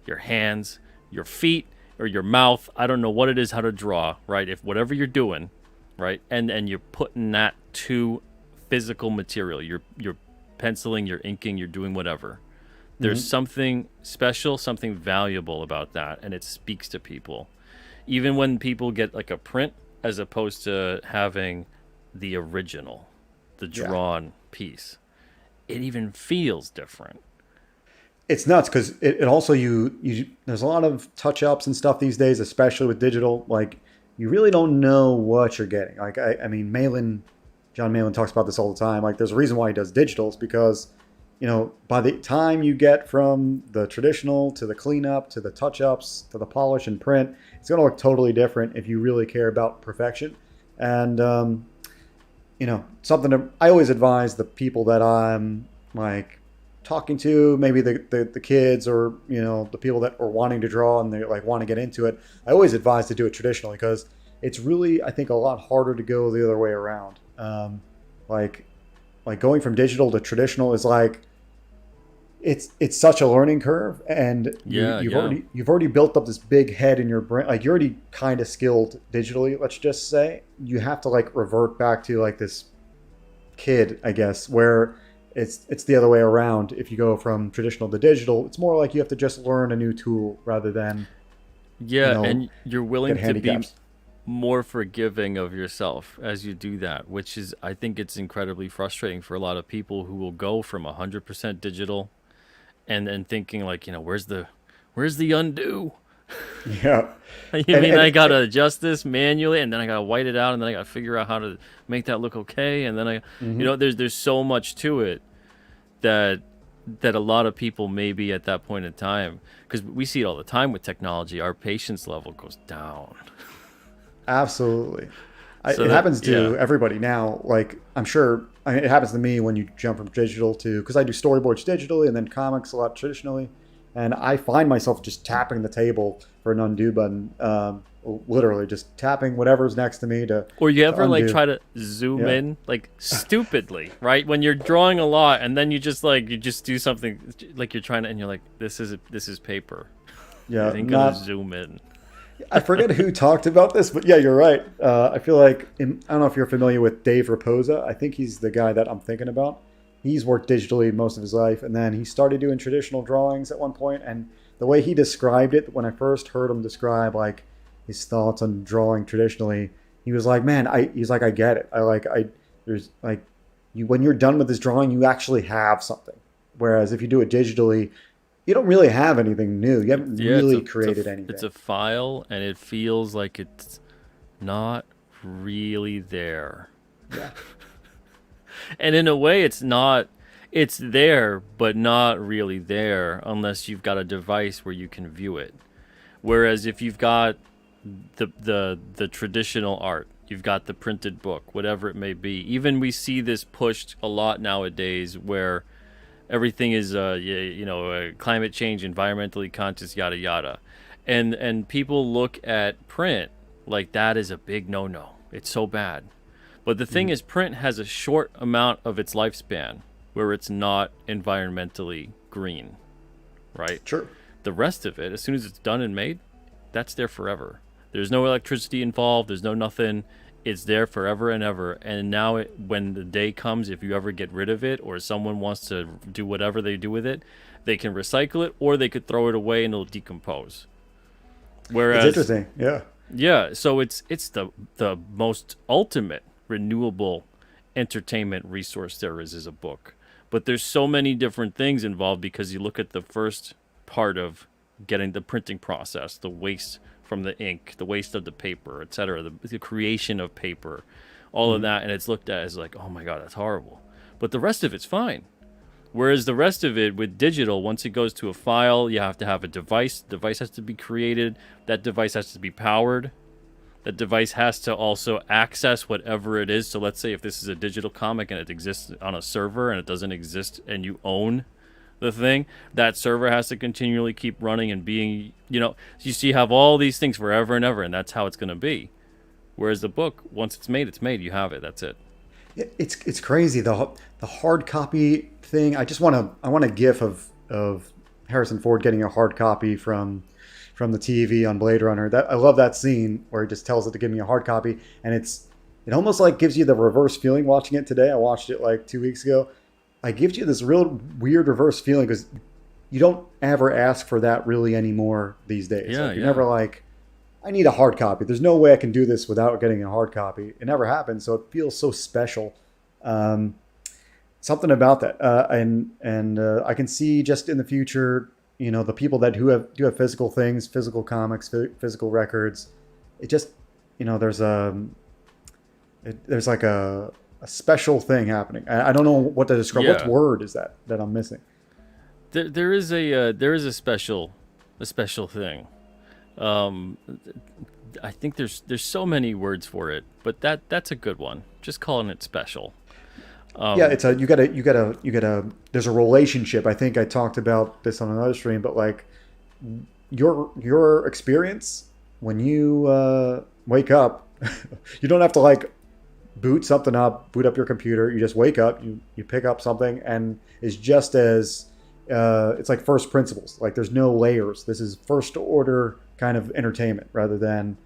S1: your hands, your feet, or your mouth. I don't know what it is, how to draw, right? If whatever you're doing, right, and you're putting that to physical material, you're penciling, you're inking, you're doing whatever. There's something special, something valuable about that, and it speaks to people. Even when people get like a print as opposed to having the original, the
S2: Yeah.
S1: drawn piece, it even feels different.
S2: It's nuts because it also you there's a lot of touch ups and stuff these days, especially with digital. Like you really don't know what you're getting. Like I mean, John Malin talks about this all the time. Like there's a reason why he does digitals because by the time you get from the traditional to the cleanup to the touch ups to the polish and print, it's going to look totally different if you really care about perfection. And something I always advise the people that I'm like talking to, maybe the kids or the people that are wanting to draw and they like want to get into it. I always advise to do it traditionally because it's really, I think, a lot harder to go the other way around. Like going from digital to traditional is like it's such a learning curve, and
S1: Yeah, yeah.
S2: you've already built up this big head in your brain. Like you're already kind of skilled digitally. Let's just say you have to like revert back to like this kid, I guess, where it's the other way around. If you go from traditional to digital, it's more like you have to just learn a new tool rather than you
S1: Yeah,
S2: know
S1: and you're
S2: get
S1: willing to be
S2: handicaps.
S1: more forgiving of yourself as you do that, which is, I think it's incredibly frustrating for a lot of people who will go from 100% digital and thinking like, where's the undo?
S2: Yeah,
S1: You
S2: and
S1: mean I
S2: and
S1: gotta adjust this manually, and then I gotta white it out, and then I gotta figure out how to make that look okay, and then
S2: mhm.
S1: there's so much to it that a lot of people maybe at that point in time, because we see it all the time with technology, our patience level goes down.
S2: Absolutely.
S1: So
S2: It
S1: that,
S2: happens
S1: yeah.
S2: to everybody now. Like I'm sure it happens to me when you jump from digital to because I do storyboards digitally and then comics a lot traditionally, and I find myself just tapping the table for an undo button. Literally just tapping whatever's next to me
S1: Or you
S2: to
S1: ever like
S2: undo.
S1: try to zoom
S2: Yeah,
S1: in like stupidly, right? When you're drawing a lot, and then you just do something like you're trying to, and you're like, this is paper.
S2: yeah.
S1: It ain't gonna
S2: Not
S1: zoom in.
S2: I forget who talked about this, but yeah, you're right. I feel like I don't know if you're familiar with Dave Raposa. I think he's the guy that I'm thinking about. He's worked digitally most of his life, and then he started doing traditional drawings at one point. And the way he described it, when I first heard him describe like his thoughts on drawing traditionally, he was like, "Man, he's like, I get it. There's like, you when you're done with this drawing, you actually have something. Whereas if you do it digitally, you don't really have anything new. You haven't
S1: Yeah, it's
S2: really
S1: a it's a
S2: created
S1: it's
S2: anything."
S1: a file, and it feels like it's not really there.
S2: Yeah.
S1: And in a way, it's not. It's there, but not really there unless you've got a device where you can view it. Whereas if you've got the traditional art, you've got the printed book, whatever it may be. Even we see this pushed a lot nowadays, where everything is climate change, environmentally conscious, yada yada, and people look at print like that is a big no no. It's so bad. But the thing
S2: Mhm.
S1: is, print has a short amount of its lifespan where it's not environmentally green, right?
S2: Sure.
S1: The rest of it, as soon as it's done and made, that's there forever. There's no electricity involved. There's no nothing. it's there forever and ever. And now, when the day comes, if you ever get rid of it or someone wants to do whatever they do with it, they can recycle it or they could throw it away and it'll decompose.
S2: It's
S1: Whereas,
S2: interesting. Yeah.
S1: yeah, so it's the most ultimate renewable entertainment resource there is a book. But there's so many different things involved because you look at the first part of getting the printing process, the waste from the ink, the waste of the paper, etc., the creation of paper, all of
S2: Mhm.
S1: that, and it's looked at as like, oh my god, that's horrible. But the rest of it's fine. Whereas the rest of it with digital, once it goes to a file, you have to have a device. The device has to be created. That device has to be powered. That device has to also access whatever it is. So let's say if this is a digital comic and it exists on a server and it doesn't exist and you own the thing, that server has to continually keep running and being, you see, you have all these things forever and ever, and that's how it's going to be. Whereas the book, once it's made, you have it. That's it.
S2: It's crazy the hard copy thing. I want a GIF of Harrison Ford getting a hard copy from the TV on Blade Runner. That I love that scene where he just tells it to give me a hard copy, and it almost like gives you the reverse feeling watching it today. I watched it like 2 weeks ago. I gives you this real weird reverse feeling because you don't ever ask for that really anymore these days.
S1: Yeah,
S2: Like, you're
S1: yeah.
S2: never like, I need a hard copy. There's no way I can do this without getting a hard copy. It never happens, so it feels so special. Um, Something about that, and I can see just in the future, the people that who have do have physical things, physical comics, physical records. It just, there's there's like a special thing happening. I don't know what to describe. What
S1: Yeah.
S2: word is that I'm missing?
S1: There is a special thing. Um, I think there's so many words for it, but that's a good one. Just calling it special.
S2: Yeah, it's a you gotta. There's a relationship. I think I talked about this on another stream, but like your experience when you wake up, you don't have to like boot up your computer. You just wake up, you pick up something, and it's just as it's like first principles. Like there's no layers. This is first order kind of entertainment rather than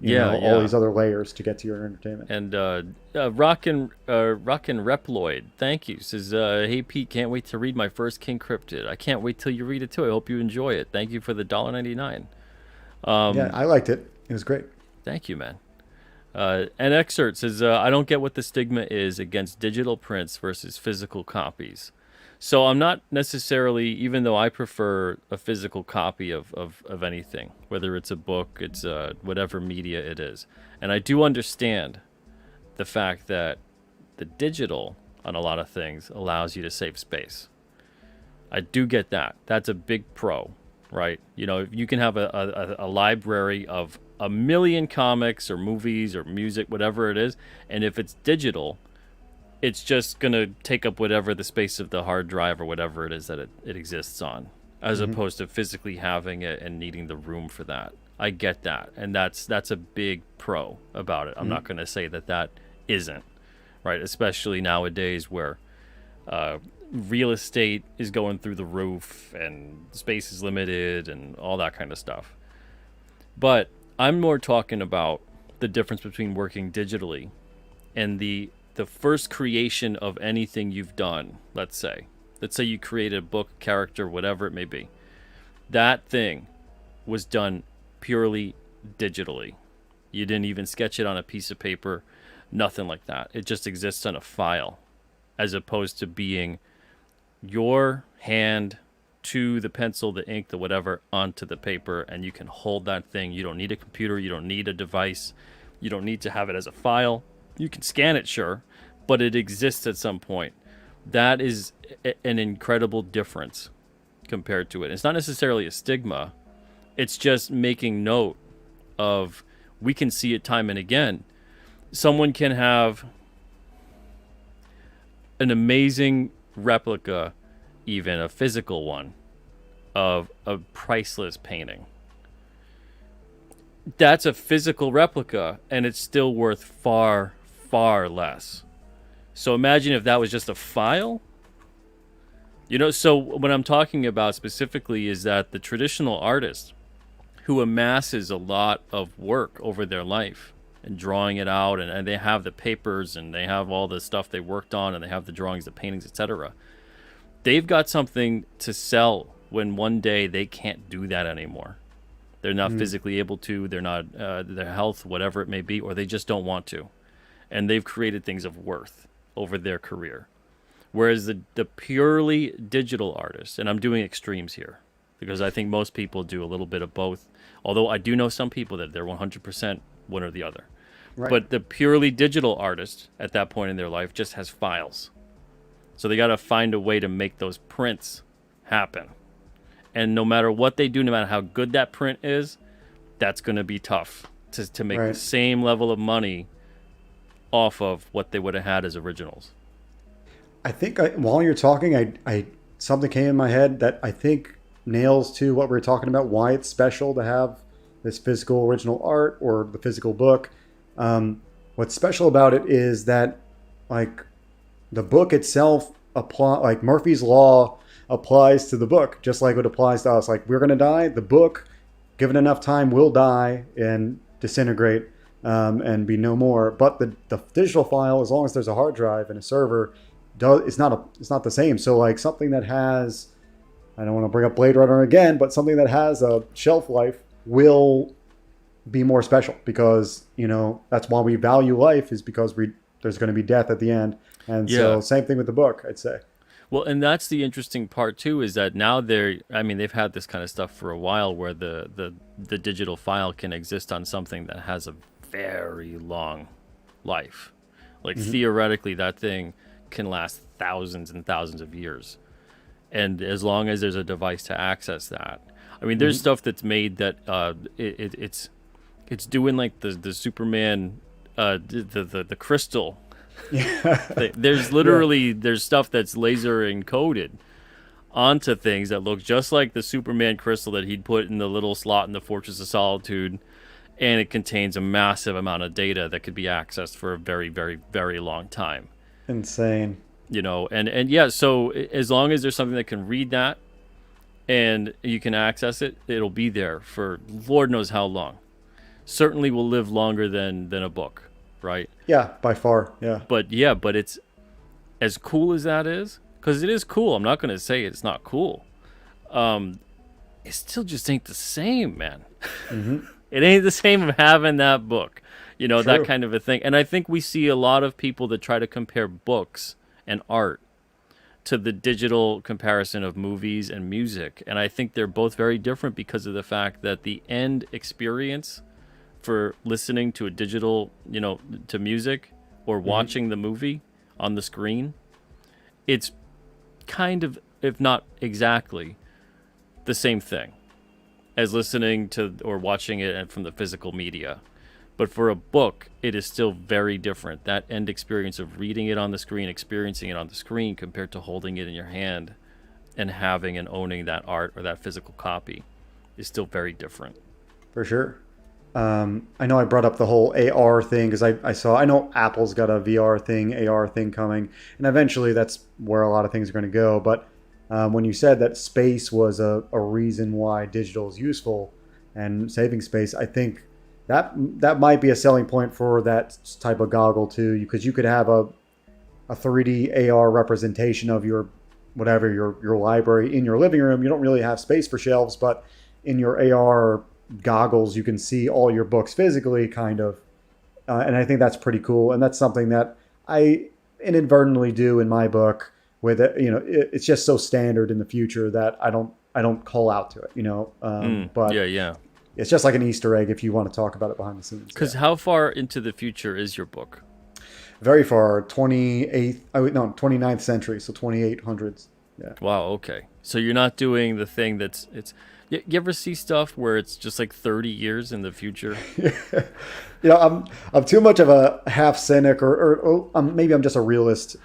S1: Yeah,
S2: all
S1: yeah.
S2: these other layers to get to your entertainment.
S1: And Rockin' Reploid, thank you. Says, hey Pete, can't wait to read my first King Cryptid. I can't wait till you read it too. I hope you enjoy it. Thank you for the $1.99.
S2: Yeah, I liked it. It was great.
S1: Thank you, man. An excerpt says, I don't get what the stigma is against digital prints versus physical copies. So I'm not necessarily, even though I prefer a physical copy of anything, whether it's a book, it's whatever media it is. And I do understand the fact that the digital on a lot of things allows you to save space. I do get that. That's a big pro, right? You can have a library of a million comics or movies or music, whatever it is, and if it's digital, it's just going to take up whatever the space of the hard drive or whatever it is that it exists on, as opposed to physically having it and needing the room for that. I get that, and that's a big pro about it. I'm not going to say that isn't, right? Especially nowadays where real estate is going through the roof and space is limited and all that kind of stuff. But I'm more talking about the difference between working digitally and the first creation of anything you've done. Let's say you created a book, character, whatever it may be. That thing was done purely digitally. You didn't even sketch it on a piece of paper, nothing like that. It just exists on a file, as opposed to being your hand to the pencil, the ink, the whatever, onto the paper, and you can hold that thing. You don't need a computer, you don't need a device, you don't need to have it as a file. You can scan it, sure, but it exists at some point. That is an incredible difference compared to it. It's not necessarily a stigma. It's just making note of, we can see it time and again. Someone can have an amazing replica, even a physical one, of a priceless painting. That's a physical replica, and it's still worth far, far less. So imagine if that was just a file. So what I'm talking about specifically is that the traditional artist who amasses a lot of work over their life, and drawing it out, and they have the papers and they have all the stuff they worked on and they have the drawings, the paintings, etc. They've got something to sell when one day they can't do that anymore. They're not physically able to, they're not, their health, whatever it may be, or they just don't want to. And they've created things of worth over their career. Whereas the purely digital artist, and I'm doing extremes here, because I think most people do a little bit of both. Although I do know some people that they're 100% one or the other.
S2: Right.
S1: But the purely digital artist at that point in their life just has files. So they got to find a way to make those prints happen. And no matter what they do, no matter how good that print is, that's going to be tough to make the same level of money off of what they would have had as originals.
S2: I think while you're talking, I something came in my head that I think nails to what we were talking about, why it's special to have this physical original art or the physical book. What's special about it is that, like, the book itself like Murphy's Law applies to the book, just like it applies to us. Like, we're going to die. The book, given enough time, will die and disintegrate and be no more. But the digital file, as long as there's a hard drive and a server, it's not the same. So, like, something that has, I don't want to bring up Blade Runner again, but something that has a shelf life will be more special, because, you know, that's why we value life, is because there's going to be death at the end. And so same thing with the book, I'd say.
S1: Well, and that's the interesting part too, is that now they've had this kind of stuff for a while, where the digital file can exist on something that has a very long life. Like, theoretically, that thing can last thousands and thousands of years. And as long as there's a device to access that. I mean, there's stuff that's made that it's doing like the Superman, the crystal. Yeah. There's literally there's stuff that's laser encoded onto things that look just like the Superman crystal that he'd put in the little slot in the Fortress of Solitude, and it contains a massive amount of data that could be accessed for a very, very, very long time.
S2: Insane.
S1: You know, and yeah, so as long as there's something that can read that and you can access it, it'll be there for Lord knows how long. Certainly will live longer than a book, right?
S2: Yeah, by far, yeah.
S1: But it's as cool as that is, because it is cool. I'm not going to say it's not cool. It still just ain't the same, man. It ain't the same of having that book, you know, that kind of a thing. And I think we see a lot of people that try to compare books and art to the digital comparison of movies and music. And I think they're both very different, because of the fact that the end experience for listening to a digital, you know, to music or watching the movie on the screen, it's kind of, if not exactly, the same thing as listening to or watching it from the physical media. But for a book, it is still very different. That end experience of reading it on the screen, experiencing it on the screen, compared to holding it in your hand and having and owning that art or that physical copy, is still very different.
S2: For sure. I know I brought up the whole AR thing because I know Apple's got a VR thing, AR thing coming, and eventually that's where a lot of things are going to go. But when you said that space was a reason why digital is useful and saving space, I think that might be a selling point for that type of goggle too, because you could have a 3D AR representation of your whatever your library in your living room. You don't really have space for shelves, but in your AR goggles you can see all your books physically, kind of, and I think that's pretty cool. And that's something that I inadvertently do in my book, with it, you know, it's just so standard in the future that I don't call out to it, you know. But
S1: yeah,
S2: it's just like an Easter egg if you want to talk about it behind the scenes.
S1: Because how far into the future is your book?
S2: Very far, 29th century, so 2800s. Yeah.
S1: Wow. Okay. So you're not doing the thing that's You ever see stuff where it's just like 30 years in the future?
S2: You know, I'm too much of a half cynic, or maybe I'm just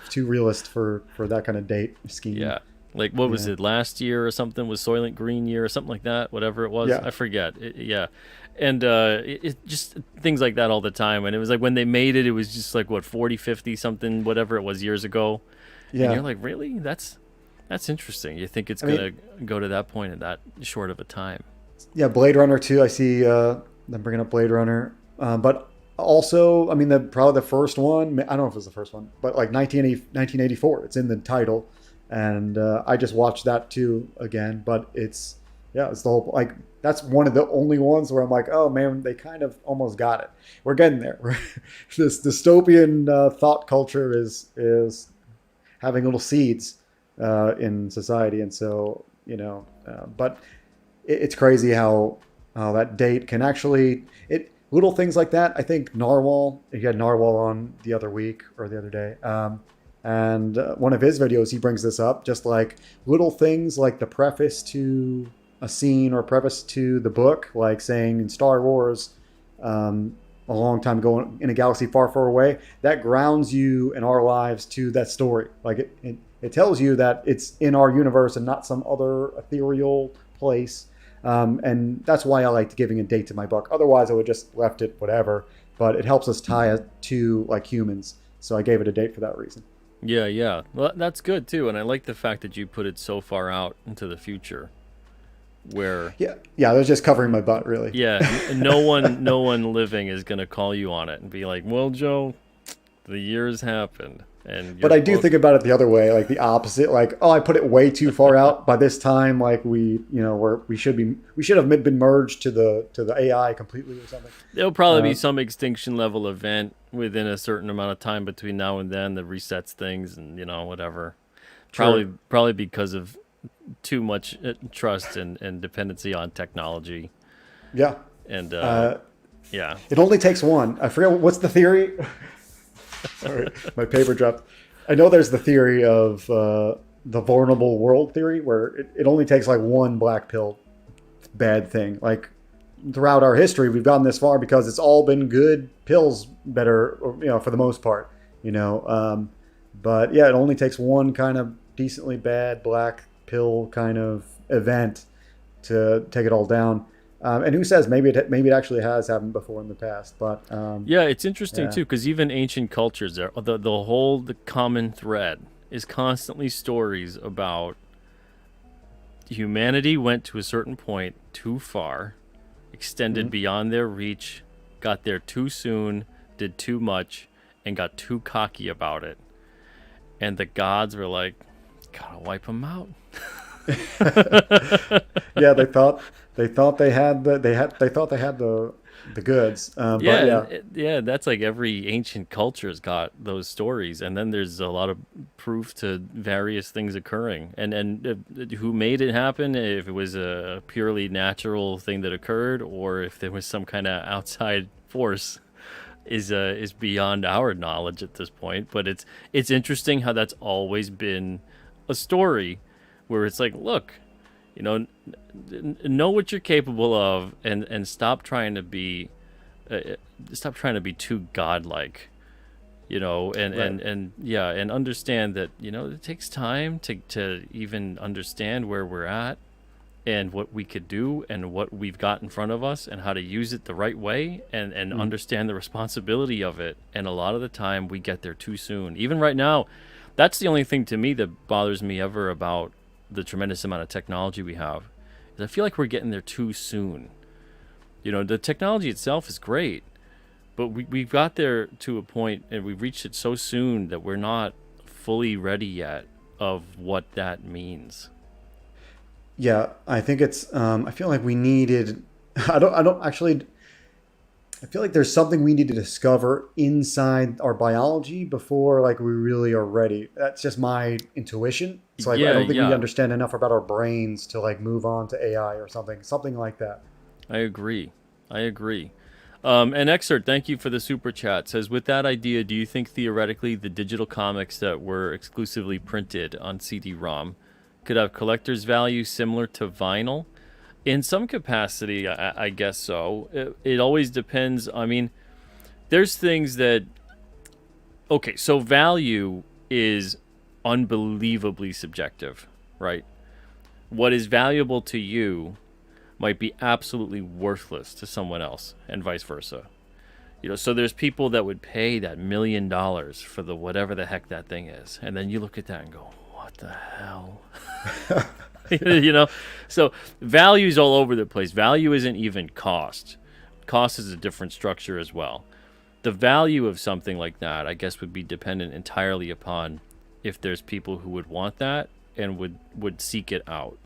S2: too realist for that kind of date scheme.
S1: Yeah. Like, what was it, last year or something? Was Soylent Green year or something like that? Whatever it was.
S2: Yeah.
S1: I forget. And it just things like that all the time. And it was like when they made it, it was just like, what, 40, 50 something, whatever it was years ago. Yeah. And you're like, really? That's interesting. You think it's going to go to that point in that short of a time.
S2: Yeah, Blade Runner too. I see them bringing up Blade Runner. But Also, I mean, probably the first one. I don't know if it was the first one, but like 1984. It's in the title, and I just watched that too again. But it's the whole like that's one of the only ones where I'm like, oh man, they kind of almost got it. We're getting there. This dystopian thought culture is having little seeds in society, and so but it's crazy how that date can actually it little things like that. I think Narwhal. You had Narwhal on the other week or the other day, and one of his videos he brings this up, just like little things like the preface to a scene or preface to the book, like saying in Star Wars. A long time ago in a galaxy far, far away, that grounds you in our lives to that story. Like it tells you that it's in our universe and not some other ethereal place. And that's why I liked giving a date to my book. Otherwise, I would just left it whatever. But it helps us tie it to like humans. So I gave it a date for that reason.
S1: Yeah, yeah. Well, that's good too, and I like the fact that you put it so far out into the future, where
S2: Yeah, I was just covering my butt, really.
S1: yeah, no one living is gonna call you on it and be like, "Well, Joe, the years happened, and
S2: But
S1: your
S2: I do
S1: book."
S2: think about it the other way, like the opposite. Like, oh, I put it way too far out. By this time, like we should have been merged to the AI completely or something.
S1: There'll probably be
S2: Uh,
S1: some extinction level event within a certain amount of time between now and then that resets things, and whatever.
S2: sure.
S1: Probably because of too much trust and dependency on technology,
S2: Yeah.
S1: and
S2: Uh,
S1: yeah,
S2: it only takes one. I forget what's the theory. Sorry, my paper dropped. I know there's the theory of the vulnerable world theory, where it only takes like one black pill bad thing. Like throughout our history, we've gotten this far because it's all been good pills, better, for the most part. But yeah, it only takes one kind of decently bad black pill kind of event to take it all down. And who says maybe it actually has happened before in the past? But
S1: yeah. It's interesting
S2: yeah.
S1: too because even ancient cultures, the common thread is constantly stories about humanity went to a certain point too far, extended
S2: Mhm.
S1: beyond their reach, got there too soon, did too much, and got too cocky about it. And the gods were like, gotta wipe them out.
S2: Yeah, they thought they had the goods. But
S1: Yeah,
S2: yeah,
S1: yeah, that's like every ancient culture's got those stories, and then there's a lot of proof to various things occurring, and who made it happen, if it was a purely natural thing that occurred, or if there was some kind of outside force, is beyond our knowledge at this point. But it's interesting how that's always been a story, where it's like, look, you know, know what you're capable of, and stop trying to be too godlike, and
S2: right.
S1: yeah, and understand that it takes time to even understand where we're at and what we could do and what we've got in front of us and how to use it the right way, and
S2: Mm.
S1: understand the responsibility of it. And a lot of the time we get there too soon. Even right now, that's the only thing to me that bothers me ever about the tremendous amount of technology we have, is I feel like we're getting there too soon. The technology itself is great, but we've got there to a point and we've reached it so soon that we're not fully ready yet of what that means.
S2: Yeah, I think it's. I feel like we needed. I don't actually. I feel like there's something we need to discover inside our biology before like we really are ready. That's just my intuition. It's like I
S1: Yeah,
S2: don't think we
S1: yeah,
S2: understand enough about our brains to like move on to AI or something like that.
S1: I agree. I agree. An excerpt, thank you for the super chat, says, with that idea, do you think theoretically the digital comics that were exclusively printed on CD-ROM could have collector's value similar to vinyl? In some capacity, I guess so. It always depends. I mean, there's things that, okay, so value is unbelievably subjective, right? What is valuable to you might be absolutely worthless to someone else, and vice versa. So there's people that would pay that $1 million for the whatever the heck that thing is, and then you look at that and go, "What the hell?" you know. So value's all over the place. Value isn't even cost. Cost is a different structure as well. The value of something like that, I guess, would be dependent entirely upon if there's people who would want that and would seek it out.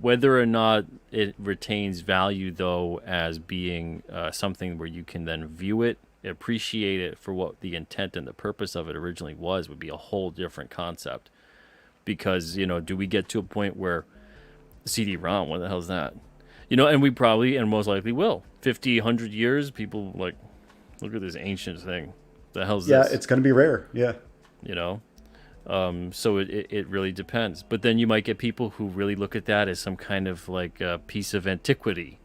S1: Whether or not it retains value, though, as being something where you can then view it, appreciate it for what the intent and the purpose of it originally was, would be a whole different concept. Because, do we get to a point where CD-ROM, what the hell's that? And we probably and most likely will. 50, 100 years, people like, look at this ancient thing. The hell's
S2: Yeah,
S1: this?
S2: it's going to be rare. Yeah.
S1: You know? So it really depends. But then you might get people who really look at that as some kind of like a piece of antiquity.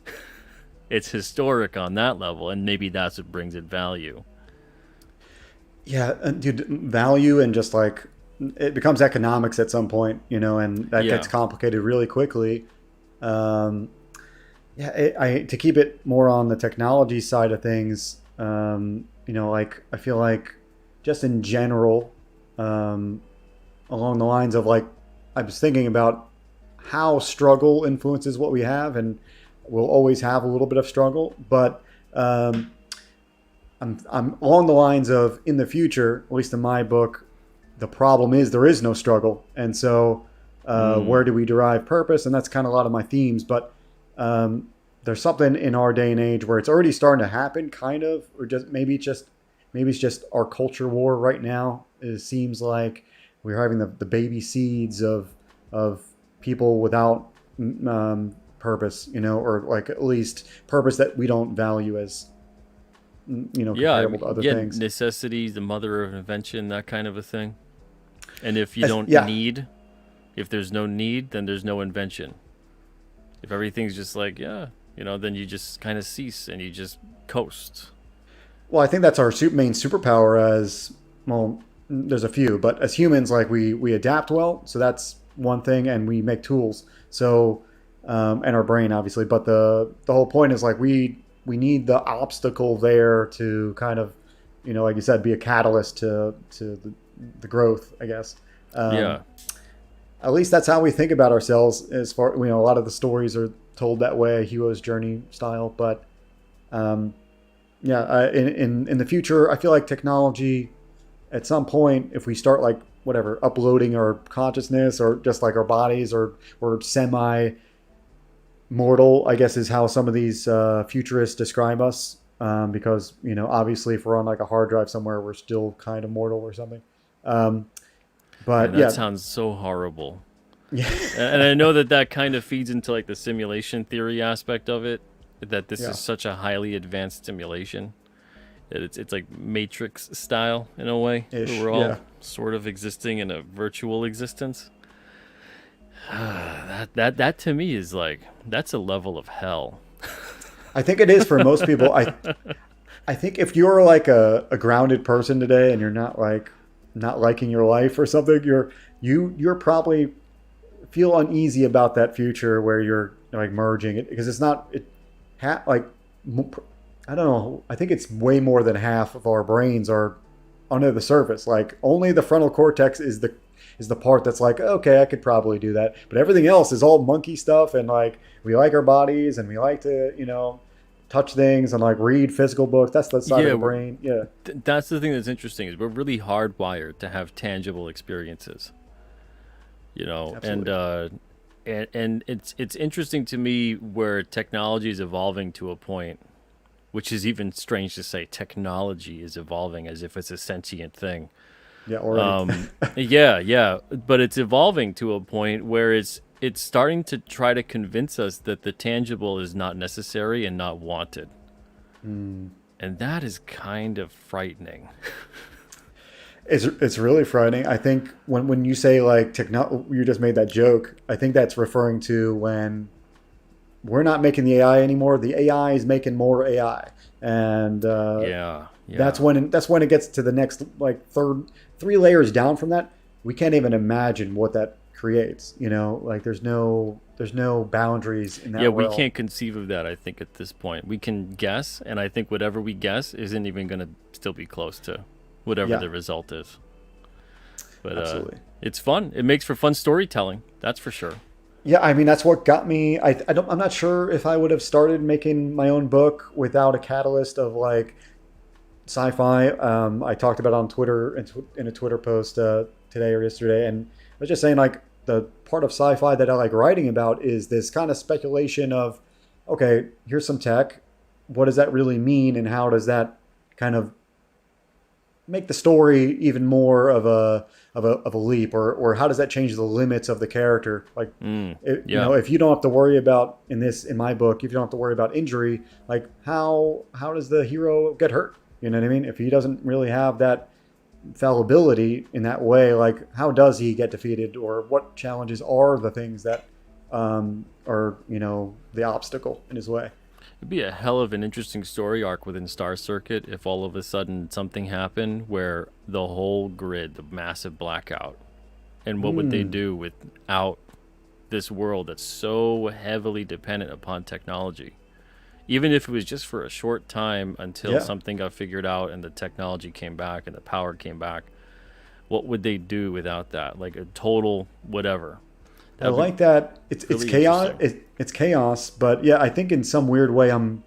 S1: It's historic on that level, and maybe that's what brings it value.
S2: Yeah, dude, value and just like it becomes economics at some point, and that
S1: Yeah.
S2: gets complicated really quickly. Um, yeah, to keep it more on the technology side of things, like I feel like just in general, along the lines of like I was thinking about how struggle influences what we have, and we'll always have a little bit of struggle, but I'm along the lines of in the future, at least in my book, the problem is there is no struggle, and so where do we derive purpose? And that's kind of a lot of my themes, but there's something in our day and age where it's already starting to happen, kind of, or just maybe it's just our culture war right now. It seems like we're having the baby seeds of people without purpose, or like at least purpose that we don't value as
S1: Yeah,
S2: comparable to other things.
S1: necessity is the mother of invention, that kind of a thing. And if you don't
S2: Yeah.
S1: need, if there's no need, then there's no invention. If everything's just like, yeah, then you just kind of cease and you just coast.
S2: Well, I think that's our main superpower as well. There's a few, but as humans, like we adapt well, so that's one thing, and we make tools. So, and our brain, obviously. But the whole point is like we need the obstacle there to kind of, like you said, be a catalyst to the growth, I guess.
S1: Yeah.
S2: At least that's how we think about ourselves. As far a lot of the stories are told that way, hero's journey style. But yeah, in the future, I feel like technology, at some point, if we start like whatever uploading our consciousness or just like our bodies or semi mortal, I guess is how some of these futurists describe us. Because obviously, if we're on like a hard drive somewhere, we're still kind of mortal or something. But
S1: And that sounds so horrible.
S2: yeah,
S1: And I know that kind of feeds into like the simulation theory aspect of it, that this
S2: yeah,
S1: is such a highly advanced simulation. That it's like Matrix style in a way.
S2: ish,
S1: Where we're all
S2: yeah.
S1: sort of existing in a virtual existence. That to me is like, that's a level of hell.
S2: I think it is for most people. I think if you're like a grounded person today and you're not liking your life or something, you're probably feel uneasy about that future where you're like merging it, because it's not like I don't know. I think it's way more than half of our brains are under the surface. Like only the frontal cortex is the part that's like, okay, I could probably do that, but everything else is all monkey stuff, and like we like our bodies and we like to touch things and like read physical books. That's the side of the brain. Yeah.
S1: That's the thing that's interesting, is we're really hardwired to have tangible experiences.
S2: Absolutely.
S1: And it's interesting to me where technology is evolving to a point, which is even strange to say technology is evolving as if it's a sentient thing.
S2: Yeah, already.
S1: Yeah, but it's evolving to a point where it's starting to try to convince us that the tangible is not necessary and not wanted.
S2: Mm.
S1: And that is kind of frightening.
S2: It's really frightening. I think when you say like you just made that joke. I think that's referring to when we're not making the AI anymore. The AI is making more AI, and
S1: Yeah.
S2: that's when it gets to the next like three layers down from that. We can't even imagine what that creates. Like there's no boundaries in that
S1: Yeah, we
S2: realm.
S1: can't conceive of that, I think, at this point. We can guess, and I think whatever we guess isn't even going to still be close to whatever
S2: Yeah.
S1: the result is. But
S2: Absolutely.
S1: it's fun. It makes for fun storytelling, that's for sure.
S2: Yeah, I mean that's what got me. I'm not sure if I would have started making my own book without a catalyst of like sci-fi. I talked about it on Twitter in a Twitter post today or yesterday, and I was just saying like the part of sci-fi that I like writing about is this kind of speculation of, okay, here's some tech. What does that really mean, and how does that kind of make the story even more of a leap, or how does that change the limits of the character? Like,
S1: Yeah.
S2: if you don't have to worry about in my book, if you don't have to worry about injury, like how does the hero get hurt? You know what I mean? If he doesn't really have that fallibility in that way, like how does he get defeated, or what challenges are the things that are the obstacle in his way?
S1: It'd be a hell of an interesting story arc within Star Circuit if all of a sudden something happened where the whole grid, the massive blackout, and what would they
S2: Hmm.
S1: do without this world that's so heavily dependent upon technology? Even if it was just for a short time until
S2: Yeah.
S1: something got figured out and the technology came back and the power came back, what would they do without that? Like a total whatever.
S2: I
S1: That'd be
S2: like that. It's
S1: really
S2: chaos.
S1: interesting.
S2: It's chaos, but yeah, I think in some weird way I'm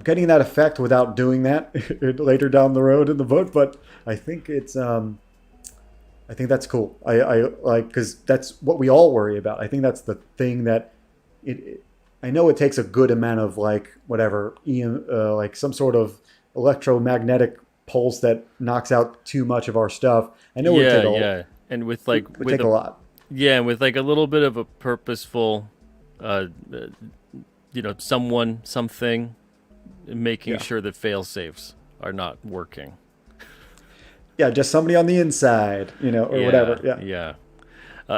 S2: getting that effect without doing that later down the road in the book. But I think I think that's cool. I like, because that's what we all worry about. I think that's the thing that I know it takes a good amount of like whatever like some sort of electromagnetic pulse that knocks out too much of our stuff. I know
S1: Yeah, yeah. And with
S2: it
S1: like
S2: would
S1: with
S2: take a
S1: a
S2: lot.
S1: yeah, and with like a little bit of a purposeful uh, someone something making
S2: Yeah.
S1: sure that fail safes are not working.
S2: Yeah, just somebody on the inside, or
S1: Yeah,
S2: whatever. Yeah.
S1: yeah.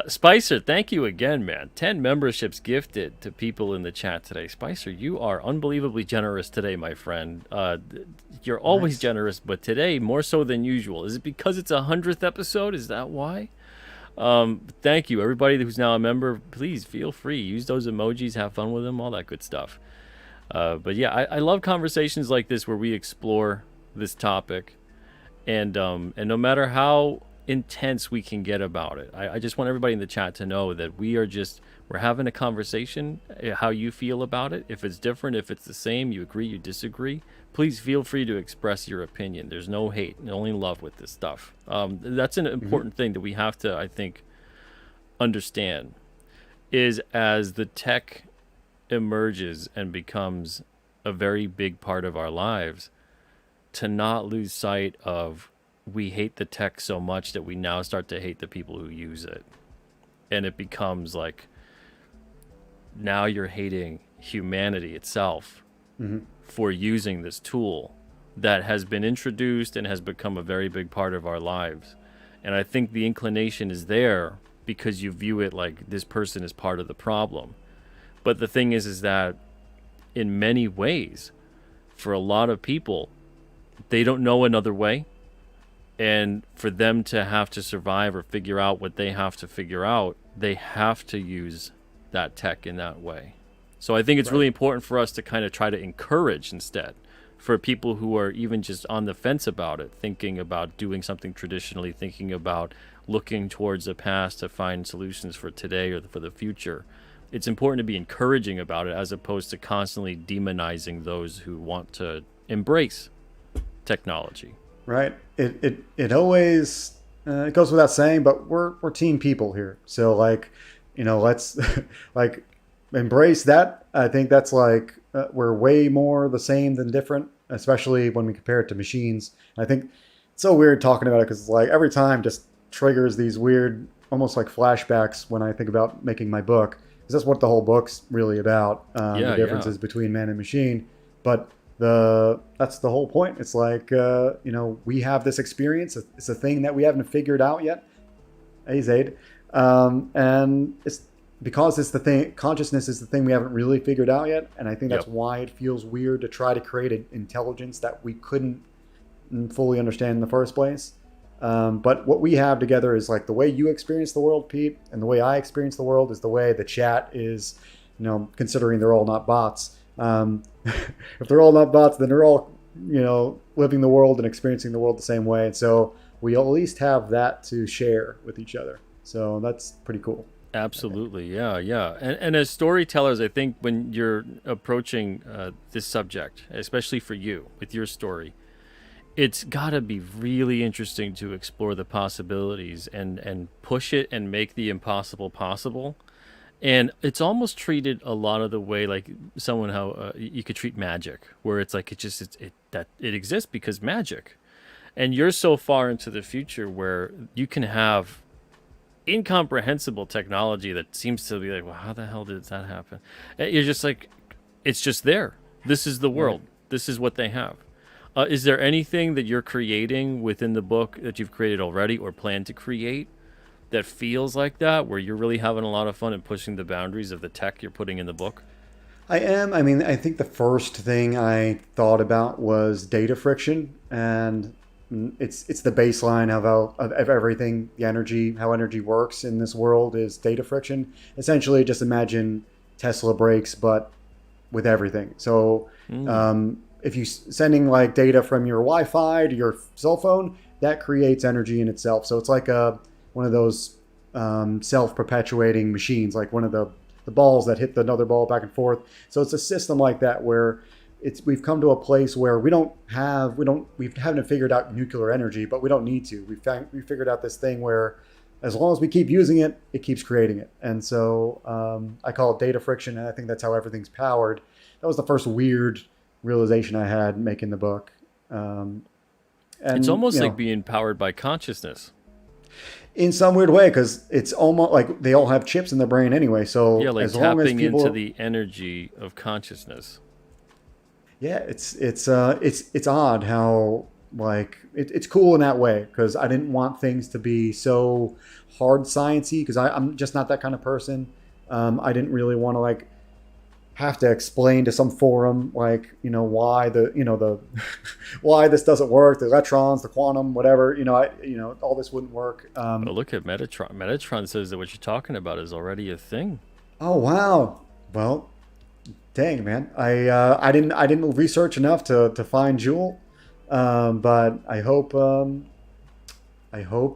S1: Spicer, thank you again, man. 10 memberships gifted to people in the chat today. Spicer, you are unbelievably generous today, my friend. You're always
S2: Nice.
S1: generous, but today more so than usual. Is it because it's a 100th episode? Is that why? Thank you. Everybody who's now a member, please feel free. Use those emojis, have fun with them, all that good stuff. But yeah, I love conversations like this where we explore this topic, and no matter how intense we can get about it, I just want everybody in the chat to know that we're having a conversation. How you feel about it, if it's different, if it's the same, you agree, you disagree, please feel free to express your opinion. There's no hate, only love with this stuff. That's an
S2: Hmm.
S1: important thing that we have to, I think, understand, is as the tech emerges and becomes a very big part of our lives, to not lose sight of, we hate the tech so much that we now start to hate the people who use it. And it becomes like, now you're hating humanity itself
S2: Hmm.
S1: for using this tool that has been introduced and has become a very big part of our lives. And I think the inclination is there because you view it like this person is part of the problem. But the thing is that in many ways, for a lot of people, they don't know another way. And for them to have to survive or figure out what they have to figure out, they have to use that tech in that way. So I think it's
S2: Right.
S1: really important for us to kind of try to encourage instead, for people who are even just on the fence about it, thinking about doing something traditionally, thinking about looking towards the past to find solutions for today or for the future. It's important to be encouraging about it as opposed to constantly demonizing those who want to embrace technology.
S2: Right. It always it goes without saying, but we're team people here. So like, let's like embrace that. I think that's like we're way more the same than different, especially when we compare it to machines. I think it's so weird talking about it because it's like every time just triggers these weird, almost like flashbacks when I think about making my book. Because that's what the whole book's really about, the
S1: Yeah, yeah.
S2: differences between man and machine. But that's the whole point. It's like we have this experience. It's a thing that we haven't figured out yet. Hey Zaid, and it's because it's the thing. Consciousness is the thing we haven't really figured out yet, and I think that's
S1: Yep.
S2: why it feels weird to try to create an intelligence that we couldn't fully understand in the first place. But what we have together is like the way you experience the world, Pete, and the way I experience the world is the way the chat is. Considering they're all not bots. If they're all not bots, then they're all living the world and experiencing the world the same way. And so we at least have that to share with each other. So that's pretty cool.
S1: Absolutely, yeah, yeah. And as storytellers, I think when you're approaching this subject, especially for you with your story, it's got to be really interesting to explore the possibilities and push it and make the impossible possible. And it's almost treated a lot of the way like someone how you could treat magic, where it's like it exists because magic. And you're so far into the future where you can have incomprehensible technology that seems to be like, well, how the hell did that happen? And you're just like, it's just there. This is the
S2: Right.
S1: world. This is what they have. Is there anything that you're creating within the book that you've created already or plan to create that feels like that, where you're really having a lot of fun and pushing the boundaries of the tech you're putting in the book?
S2: I am. I mean, I think the first thing I thought about was data friction, and it's the baseline of everything. The energy, how energy works in this world, is data friction. Essentially, just imagine Tesla brakes, but with everything. So,
S1: Mm.
S2: if you sending like data from your Wi-Fi to your cell phone, that creates energy in itself. So it's like a one of those self-perpetuating machines, like one of the balls that hit another ball back and forth. So it's a system like that where we've come to a place where we haven't figured out nuclear energy, but we don't need to. We figured out this thing where as long as we keep using it, it keeps creating it. And so I call it data friction, and I think that's how everything's powered. That was the first weird realization I had making the book. Um,
S1: It's
S2: and
S1: almost like being powered by consciousness.
S2: in some weird way, because it's almost like they all have chips in their brain anyway.
S1: Yeah,
S2: So
S1: like
S2: as long as
S1: tapping into
S2: people,
S1: the energy of consciousness.
S2: yeah, it's odd how like it's cool in that way because I didn't want things to be so hard sciencey because I'm just not that kind of person. I didn't really want to like have to explain to some forum like why the why this doesn't work, the electrons, the quantum, whatever, all this wouldn't work.
S1: But look at Metatron. Metatron says that what you're talking about is already a thing.
S2: Oh wow. Well, dang man, I didn't research enough to find Jewel, but I hope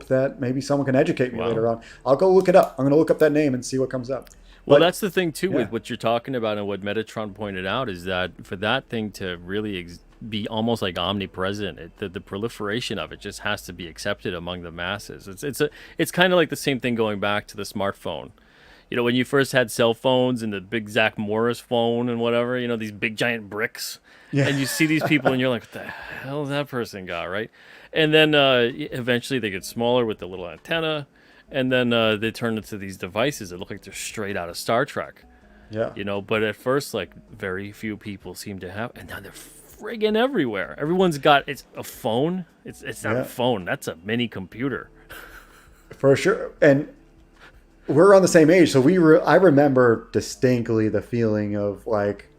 S2: that maybe someone can educate me
S1: Wow.
S2: later on. I'll go look it up. I'm gonna look up that name and see what comes up.
S1: Well,
S2: But
S1: that's the thing too
S2: yeah,
S1: with what you're talking about and what Metatron pointed out is that for that thing to really be almost like omnipresent, the proliferation of it just has to be accepted among the masses. It's kind of like the same thing going back to the smartphone. You know, when you first had cell phones and the big Zach Morris phone and whatever, these big giant bricks,
S2: yeah,
S1: and you see these people and you're like, what the hell that person got, right? And then eventually they get smaller with the little antenna, and then they turn into these devices that look like they're straight out of Star Trek,
S2: yeah,
S1: But at first, like very few people seem to have, and now they're friggin' everywhere. Everyone's got it's a phone. It's not a
S2: yeah,
S1: phone. That's a mini computer.
S2: for sure. And we're on the same age, so I remember distinctly the feeling of like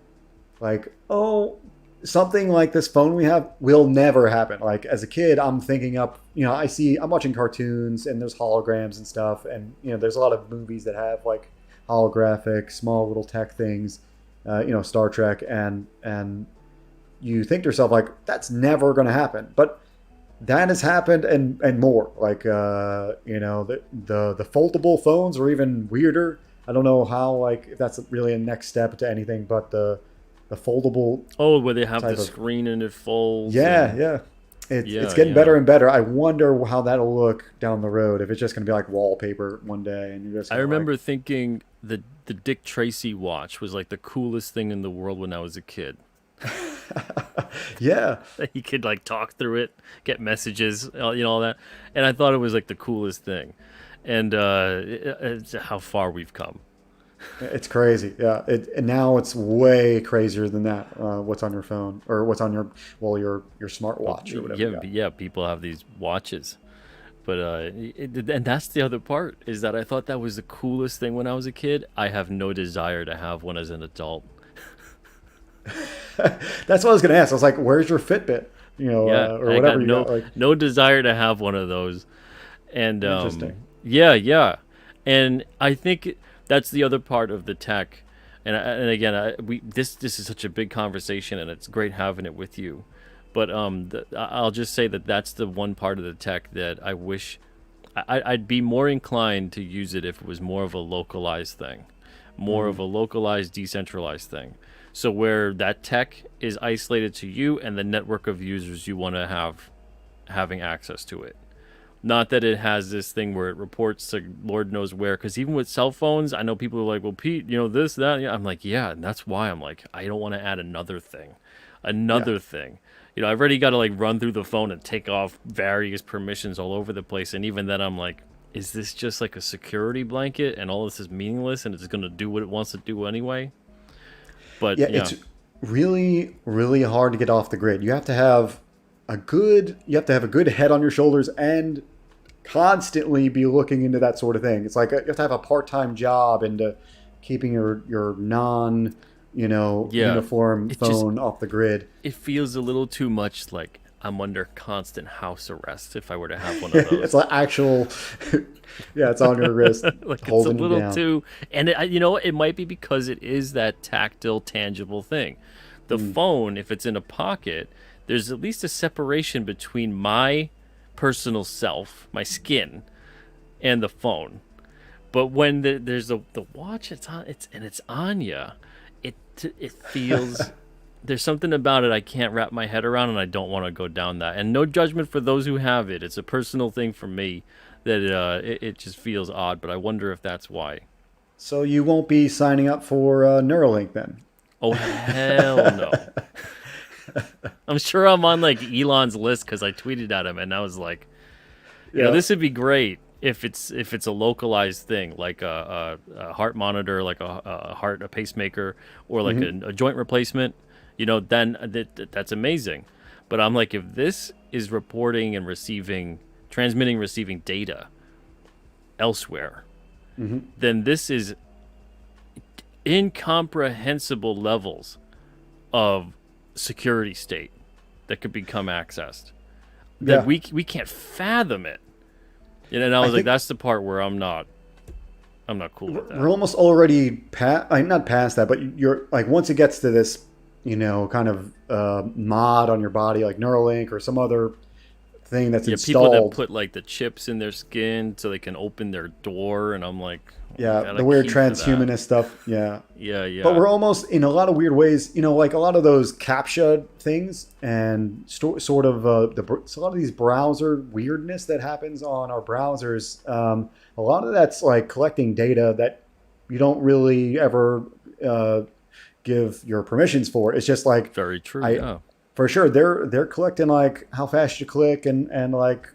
S2: oh, something like this phone we have will never happen. Like as a kid, I'm thinking up, I'm watching cartoons and there's holograms and stuff, and there's a lot of movies that have like holographic small little tech things, Star Trek, and you think to yourself like that's never going to happen, but that has happened and more. Like the foldable phones are even weirder. I don't know how like if that's really a next step to anything, but the foldable
S1: Oh, where they have the
S2: type of
S1: screen and it folds
S2: yeah,
S1: and
S2: yeah. It's
S1: yeah,
S2: getting
S1: yeah.
S2: better and better. I wonder how that'll look down the road. If it's just going to be like wallpaper one day, and you're just
S1: I
S2: going to like,
S1: remember thinking the Dick Tracy watch was like the coolest thing in the world when I was a kid.
S2: yeah,
S1: You could like talk through it, get messages, all that, and I thought it was like the coolest thing. And it's how far we've come.
S2: it's crazy. Yeah, and now it's way crazier than that. What's on your phone or what's on your
S1: Well,
S2: smartwatch or whatever
S1: yeah,
S2: you got.
S1: yeah, people have these watches, but and that's the other part is that I thought that was the coolest thing when I was a kid. I have no desire to have one as an adult.
S2: That's what I was going to ask. I was like, "Where's your Fitbit?"
S1: Yeah,
S2: Or
S1: I
S2: whatever
S1: got
S2: you got. Like,
S1: no desire to have one of those. And
S2: interesting.
S1: yeah, yeah, and I think that's the other part of the tech. And again, this is such a big conversation, and it's great having it with you. But I'll just say that that's the one part of the tech that I wish I'd be more inclined to use it if it was more of a localized thing, more of a localized, decentralized thing. So where that tech is isolated to you and the network of users you want to have having access to it. Not that it has this thing where it reports to Lord knows where. Because even with cell phones, I know people are like, well, Pete, this, that. Yeah. I'm like, yeah. And that's why I'm like, I don't want to add another thing.
S2: Yeah.
S1: Another thing. I've already got to like run through the phone and take off various permissions all over the place. And even then, I'm like, is this just like a security blanket and all this is meaningless and it's going to do what it wants to do anyway? But
S2: Yeah,
S1: yeah,
S2: it's really, really hard to get off the grid. You have to have a good head on your shoulders and constantly be looking into that sort of thing. It's like you have to have a part-time job into keeping your non,
S1: yeah.
S2: uniform
S1: It just
S2: phone off the grid.
S1: it feels a little too much like I'm under constant house arrest if I were to have one of
S2: It's
S1: those.
S2: like actual, yeah, it's on your wrist,
S1: Like it's a
S2: holding you
S1: little
S2: down.
S1: too, and it might be because it is that tactile, tangible thing. The phone, if it's in a pocket, there's at least a separation between my personal self, my skin, and the phone. But when there's the watch, it's on you. It feels there's something about it I can't wrap my head around, and I don't want to go down that. And no judgment for those who have it. It's a personal thing for me that it just feels odd. But I wonder if that's why.
S2: So you won't be signing up for Neuralink then?
S1: Oh hell no! I'm sure I'm on like Elon's list because I tweeted at him, and I was like,
S2: Yeah.
S1: this would be great if it's a localized thing like a heart monitor, like a pacemaker, or like a joint replacement. Then that's amazing. But I'm like, if this is reporting and transmitting, receiving data elsewhere, then this is incomprehensible levels of security state that could become accessed that
S2: Yeah.
S1: we can't fathom it. And I
S2: I
S1: was like,
S2: think
S1: that's the part where I'm not cool with
S2: we're
S1: that.
S2: almost already past, not past that, but you're like, once it gets to this, kind of mod on your body, like Neuralink or some other thing that's
S1: Yeah, people that
S2: installed.
S1: put like the chips in their skin so they can open their door, and I'm like, oh, I
S2: Yeah,
S1: got
S2: the
S1: a
S2: weird
S1: key for that.
S2: transhumanist stuff. Yeah.
S1: Yeah,
S2: But
S1: yeah,
S2: we're almost, in a lot of weird ways, like a lot of those CAPTCHA things and sort of a lot of these browser weirdness that happens on our browsers. A lot of that's like collecting data that you don't really ever uh, give your permissions for. It's just like,
S1: very true.
S2: I
S1: Yeah,
S2: for sure they're collecting like how fast you click and like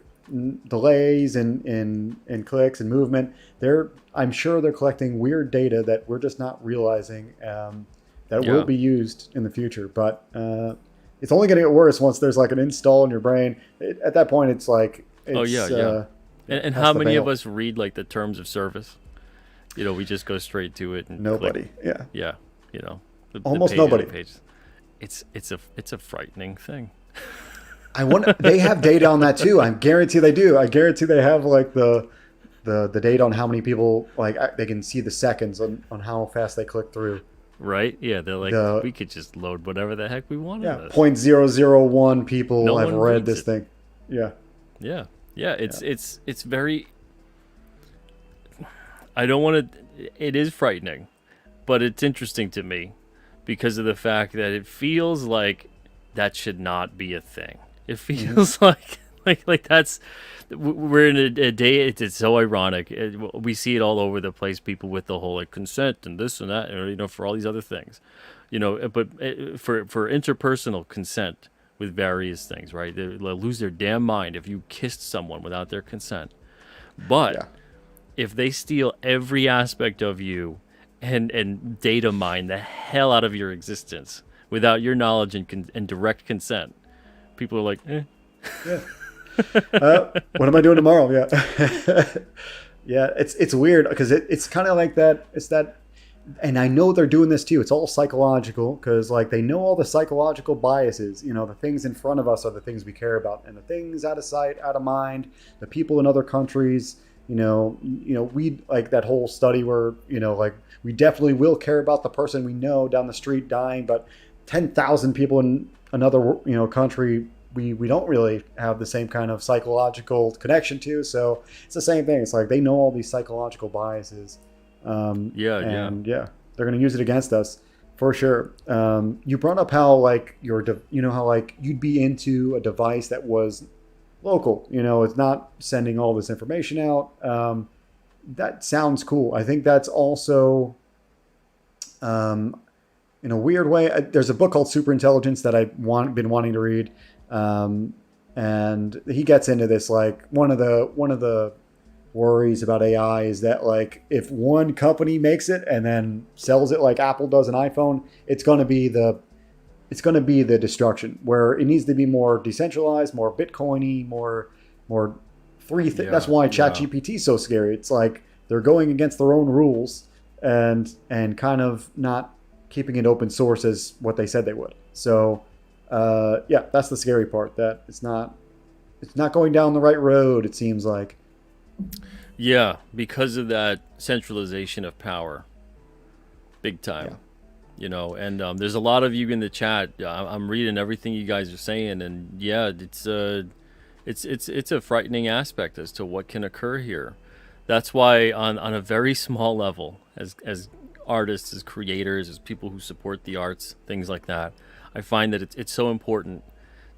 S2: delays and clicks and movement. I'm sure they're collecting weird data that we're just not realizing, that will
S1: yeah.
S2: be used in the future. But it's only going to get worse once there's like an install in your brain. At that point, it's like
S1: Oh yeah,
S2: it's
S1: yeah.
S2: it
S1: And
S2: has
S1: how
S2: to
S1: many of
S2: fail.
S1: us read like the terms of service? We just go straight to it and click.
S2: Nobody. Yeah,
S1: Yeah, the
S2: almost
S1: page on the
S2: nobody.
S1: page. It's a frightening thing.
S2: I wonder they have data on that too. I guarantee they do. I guarantee they have like the data on how many people, like they can see the seconds on how fast they click through.
S1: Right? Yeah, they're like,
S2: The
S1: we could just load whatever the heck we want in
S2: Yeah,
S1: this.
S2: 0.001
S1: No
S2: people have
S1: one
S2: read
S1: reads
S2: this
S1: it.
S2: thing. Yeah.
S1: Yeah. Yeah,
S2: Yeah.
S1: it's very I don't want to it is frightening, but it's interesting to me because of the fact that it feels like that should not be a thing. It feels like that's we're in a day. It's so ironic. We see it all over the place. People with the whole like consent and this and that, or for all these other things, But for interpersonal consent with various things, right? They'll lose their damn mind if you kissed someone without their consent. But
S2: Yeah.
S1: if they steal every aspect of you and data mine the hell out of your existence without your knowledge and direct consent, people are like, eh.
S2: Yeah. What am I doing tomorrow? Yeah. Yeah, it's weird because it's kind of like that. It's that, and I know they're doing this too. It's all psychological because like they know all the psychological biases. The things in front of us are the things we care about, and the things out of sight, out of mind. The people in other countries. We like that whole study where like we definitely will care about the person we know down the street dying, but 10,000 people in another country we don't really have the same kind of psychological connection to. So it's the same thing. It's like they know all these psychological biases,
S1: Yeah, yeah.
S2: and yeah, they're going to use it against us for sure. You brought up how like how like you'd be into a device that was local. It's not sending all this information out. That sounds cool. I think that's also, in a weird way. There's a book called Superintelligence that been wanting to read, and he gets into this. Like one of the worries about AI is that like if one company makes it and then sells it like Apple does an iPhone, it's going to be the destruction. Where it needs to be more decentralized, more Bitcoiny, more free. That's why ChatGPT is so scary. It's like they're going against their own rules and kind of not keeping it open source as what they said they would. So yeah, that's the scary part. That it's not going down the right road. It seems like.
S1: Yeah, because of that centralization of power, big time.
S2: Yeah.
S1: And there's a lot of you in the chat. I'm reading everything you guys are saying, and yeah, it's a frightening aspect as to what can occur here. That's why on a very small level, as artists, as creators, as people who support the arts, things like that, I find that it's so important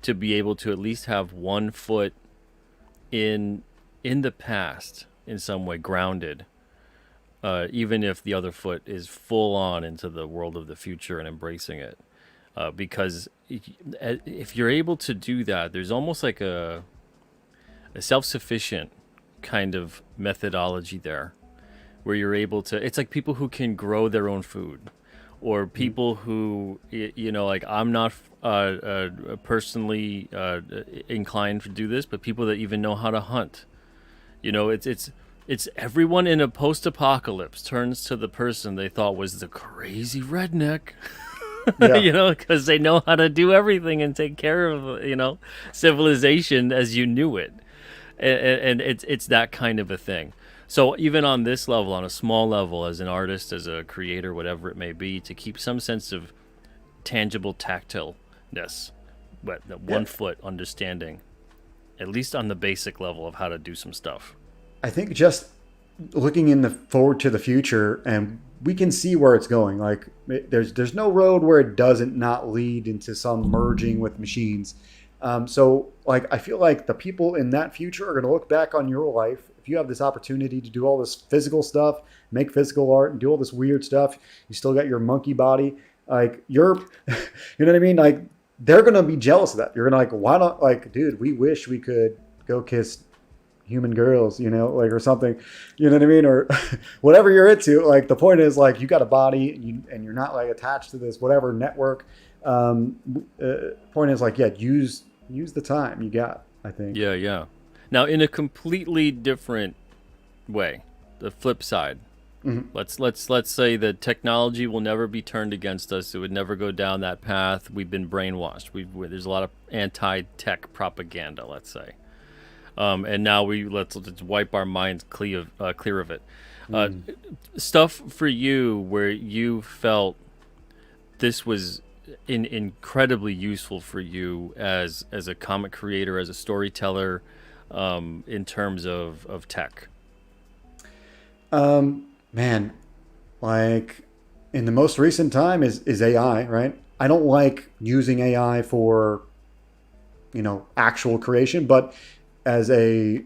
S1: to be able to at least have one foot in the past in some way, grounded, even if the other foot is full on into the world of the future and embracing it. Because if you're able to do that, there's almost like a self-sufficient kind of methodology there, where you're able to. It's like people who can grow their own food, or people who, like I'm not personally inclined to do this, but people that even know how to hunt. It's everyone in a post-apocalypse turns to the person they thought was the crazy redneck.
S2: Yeah.
S1: Because they know how to do everything and take care of civilization as you knew it, and it's that kind of a thing. So even on this level, on a small level, as an artist, as a creator, whatever it may be, to keep some sense of tangible tactileness, but that
S2: Yeah.
S1: one foot understanding, at least on the basic level of how to do some stuff.
S2: I think just looking forward to the future, and we can see where it's going. Like there's no road where it doesn't not lead into some merging with machines. So like I feel like the people in that future are going to look back on your life. If you have this opportunity to do all this physical stuff, make physical art, and do all this weird stuff, you still got your monkey body. Like you know what I mean? Like they're going to be jealous of that. You're going to like, why not? Like, dude, we wish we could go kiss human girls, like, or something, you know what I mean? Or whatever you're into. Like the point is like, you got a body and you're not like attached to this, whatever network. Point is like, yeah, use the time you got, I think.
S1: Yeah, yeah. Now, in a completely different way, the flip side.
S2: Mm-hmm.
S1: Let's say that technology will never be turned against us. It would never go down that path. We've been brainwashed. There's a lot of anti-tech propaganda, let's say. And now let's wipe our minds clear of it. Stuff for you where you felt this was incredibly useful for you as a comic creator, as a storyteller, in terms of tech.
S2: Man, like in the most recent time is AI, right? I don't like using AI for actual creation, but as a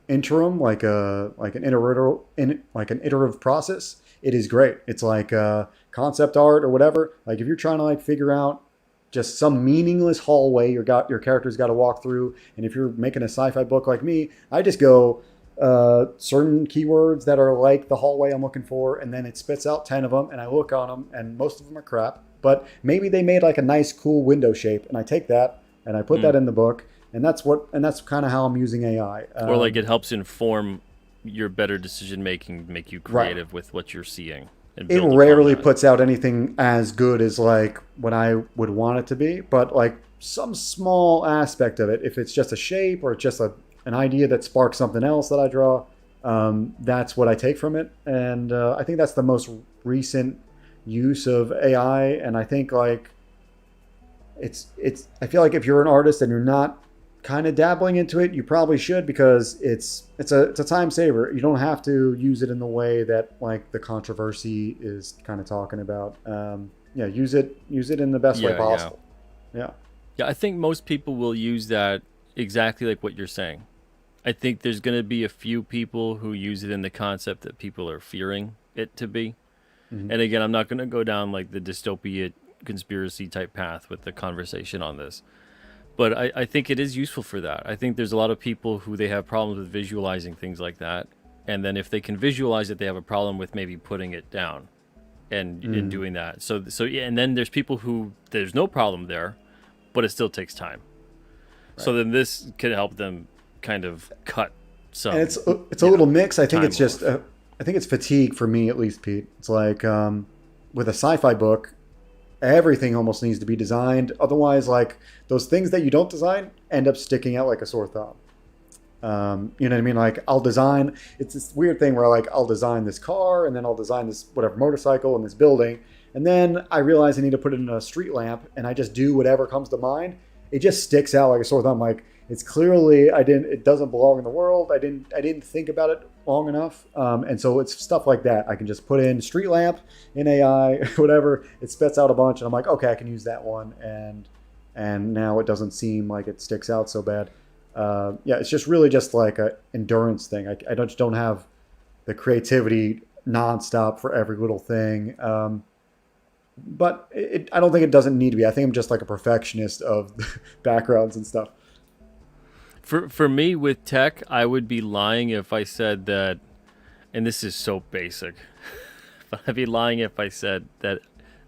S2: interim, like an iterative process, it is great. It's like concept art or whatever. Like if you're trying to like figure out just some meaningless hallway your character's got to walk through, and if you're making a sci-fi book like me, I just go certain keywords that are like the hallway I'm looking for, and then it spits out 10 of them, and I look on them, and most of them are crap, but maybe they made like a nice cool window shape, and I take that and I put that in the book. And that's kind of how I'm using AI.
S1: Or like it helps inform your better decision making, make you creative with what you're seeing. And
S2: it
S1: build
S2: rarely
S1: upon that.
S2: puts out anything as good as like what I would want it to be, but like some small aspect of it, if it's just a shape or just an idea that sparks something else that I draw, that's what I take from it. And I think that's the most recent use of AI. And I think like it's I feel like if you're an artist and you're not kind of dabbling into it, you probably should, because it's a time saver. You don't have to use it in the way that like the controversy is kind of talking about. Yeah, use it in the best way
S1: Yeah, yeah.
S2: possible. Yeah.
S1: Yeah, I think most people will use that exactly like what you're saying. I think there's going to be a few people who use it in the concept that people are fearing it to be.
S2: Hmm.
S1: And again, I'm not going to go down like the dystopia conspiracy type path with the conversation on this. But I think it is useful for that. I think there's a lot of people who they have problems with visualizing things like that. And then if they can visualize it, they have a problem with maybe putting it down and in
S2: Mm.
S1: doing that. So yeah, and then there's people who there's no problem there, but it still takes time. So
S2: Right.
S1: then this could help them kind of cut
S2: And
S1: some,
S2: it's a little mix. I think
S1: time
S2: it's just
S1: off.
S2: I think it's fatigue for me, at least, Pete. It's like with a sci-fi book, everything almost needs to be designed. Otherwise, like those things that you don't design end up sticking out like a sore thumb. You know what I mean? Like I'll design. It's this weird thing where like I'll design this car, and then I'll design this whatever motorcycle and this building, and then I realize I need to put it in a street lamp, and I just do whatever comes to mind. It just sticks out like a sore thumb. Like it's clearly I didn't. It doesn't belong in the world. I didn't think about it long enough. And so it's stuff like that. I can just put in street lamp in AI, whatever. It spits out a bunch, and I'm like, okay, I can use that one, and now it doesn't seem like it sticks out so bad. Yeah, it's just really just like a endurance thing. I don't have the creativity nonstop for every little thing. But I don't think it doesn't need to be. I think I'm just like a perfectionist of backgrounds and stuff.
S1: For me with tech, I would be lying if I said that, and this is so basic, but I'd be lying if I said that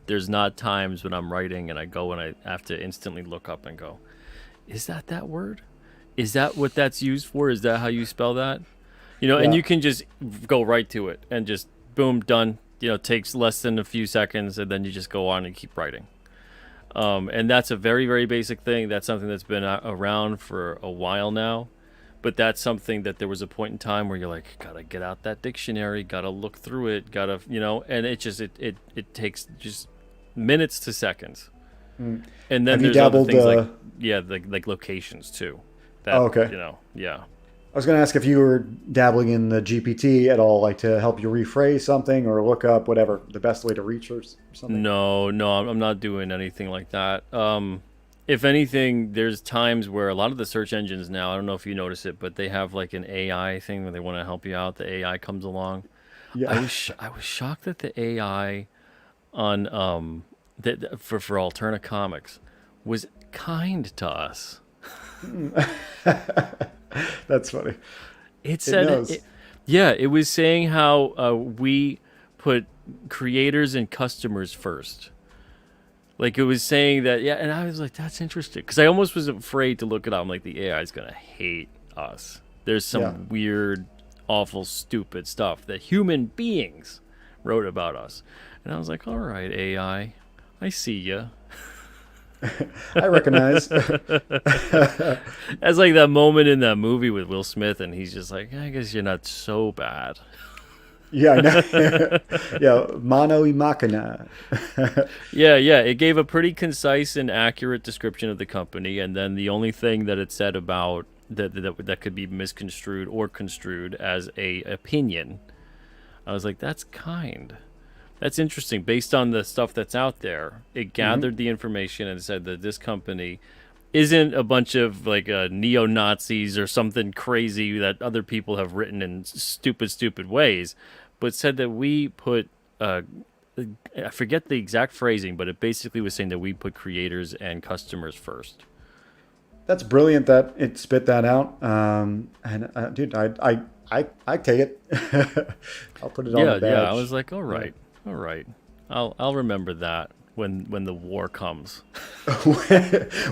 S1: there's not times when I'm writing and I go and I have to instantly look up and go, is that that word? Is that what that's used for? Is that how you spell that? And
S2: Yeah.
S1: you can just go right to it and just boom, done. Takes less than a few seconds, and then you just go on and keep writing. And that's a very, very basic thing. That's something that's been around for a while now. But that's something that there was a point in time where you're like, gotta get out that dictionary, gotta look through it, and it takes just minutes to seconds.
S2: Mm.
S1: And then
S2: Have you
S1: there's other
S2: dabbled?
S1: things like, yeah, like locations too.
S2: Oh,
S1: That,
S2: okay.
S1: yeah.
S2: I was going to ask if you were dabbling in the GPT at all, like to help you rephrase something or look up whatever the best way to reach or something.
S1: No, no, I'm not doing anything like that. If anything, there's times where a lot of the search engines now, I don't know if you notice it, but they have like an AI thing where they want to help you out. The AI comes along. I
S2: Yeah.
S1: was I was shocked that the AI on that for alternate comics was kind to us.
S2: That's funny.
S1: It
S2: It
S1: said
S2: knows.
S1: it, yeah, it was saying how we put creators and customers first. Like it was saying that, yeah, and I was like, that's interesting because I almost was afraid to look it up. I'm like, the AI is gonna hate us. There's
S2: Yeah.
S1: some weird, awful, stupid stuff that human beings wrote about us, and I was like, all right, I see ya.
S2: I recognize.
S1: That's like that moment in that movie with Will Smith, and he's just like, I guess you're not so bad.
S2: Yeah, I know. Yeah, mano y machina.
S1: Yeah, yeah. It gave a pretty concise and accurate description of the company, and then the only thing that it said about that could be misconstrued or construed as a opinion, I was like, that's kind. That's interesting. Based on the stuff that's out there, it
S2: Hmm.
S1: gathered the information and said that this company isn't a bunch of like neo Nazis or something crazy that other people have written in stupid, stupid ways, but said that we put. I forget the exact phrasing, but it basically was saying that we put creators and customers first.
S2: That's brilliant that it spit that out. And dude, I take it. I'll put it on a
S1: Yeah, yeah. I was
S2: badge.
S1: like,
S2: Yeah.
S1: all right. I'll remember that when the war comes.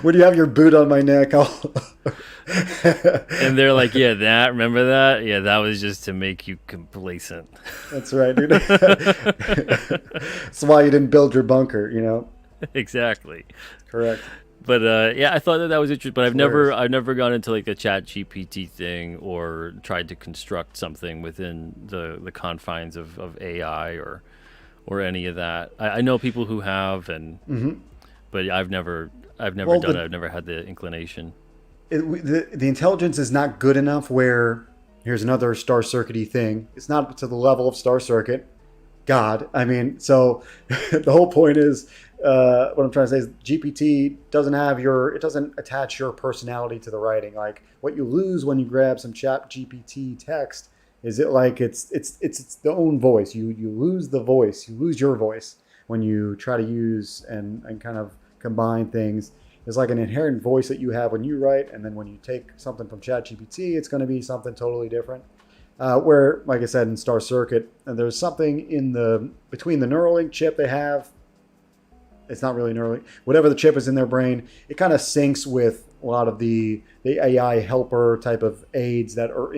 S2: When you have your boot on my neck, I'll.
S1: And they're like, yeah, that, remember that? Yeah, that was just to make you complacent.
S2: That's right, dude. That's why you didn't build your bunker, you know?
S1: Exactly.
S2: Correct.
S1: But yeah, I thought that was interesting. But
S2: It's hilarious.
S1: I've never gone into like the Chat GPT thing or tried to construct something within the confines of AI or any of that. I know people who have, and
S2: Hmm.
S1: but I've never
S2: Well,
S1: done it. I've never had the inclination.
S2: the intelligence is not good enough where here's another Star Circuity thing. It's not to the level of Star Circuit. God, I mean, so the whole point is what I'm trying to say is GPT it doesn't attach your personality to the writing. Like what you lose when you grab some Chat GPT text is it like it's the own voice. You lose the voice. You lose your voice when you try to use and kind of combine things. There's like an inherent voice that you have when you write, and then when you take something from ChatGPT, it's going to be something totally different. Where, like I said, in Star Circuit, there's something in the between the Neuralink chip they have. It's not really Neuralink. Whatever the chip is in their brain, it kind of syncs with a lot of the AI helper type of aids that are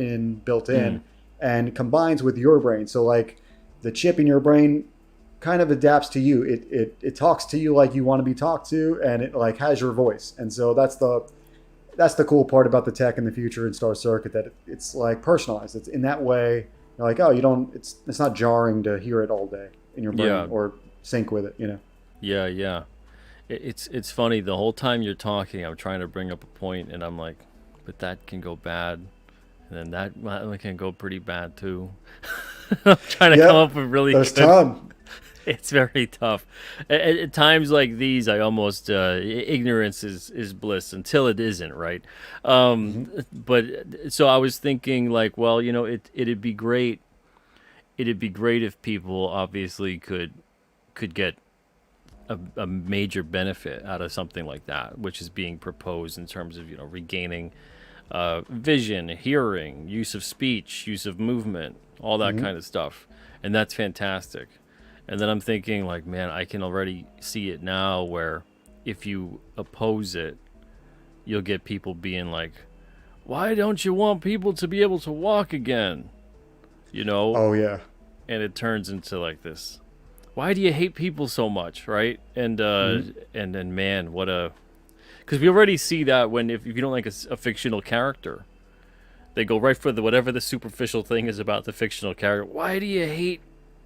S2: built in, and combines with your brain. So like the chip in your brain kind of adapts to you. It talks to you like you want to be talked to, and it like has your voice. And so that's the cool part about the tech in the future in Star Circuit, that it's like personalized. It's in that way. You're like, oh, you don't. It's not jarring to hear it all day in your brain or sync with it. You know.
S1: Yeah, yeah. It's funny. The whole time you're talking, I'm trying to bring up a point, and I'm like, but that can go bad, and then that one can go pretty bad too. I'm trying to come up with really.
S2: There's ton.
S1: It's very tough. At times like these, I almost ignorance is bliss until it isn't, right? But so I was thinking, like, well, it'd be great. It'd be great if people obviously could get a major benefit out of something like that, which is being proposed in terms of regaining vision, hearing, use of speech, use of movement, all that kind of stuff, and that's fantastic. And then I'm thinking, like, man, I can already see it now where if you oppose it, you'll get people being like, why don't you want people to be able to walk again?
S2: Oh, yeah.
S1: And it turns into like this. Why do you hate people so much, right? And then, man, because we already see that when if you don't like a fictional character, they go right for whatever the superficial thing is about the fictional character. Why do you hate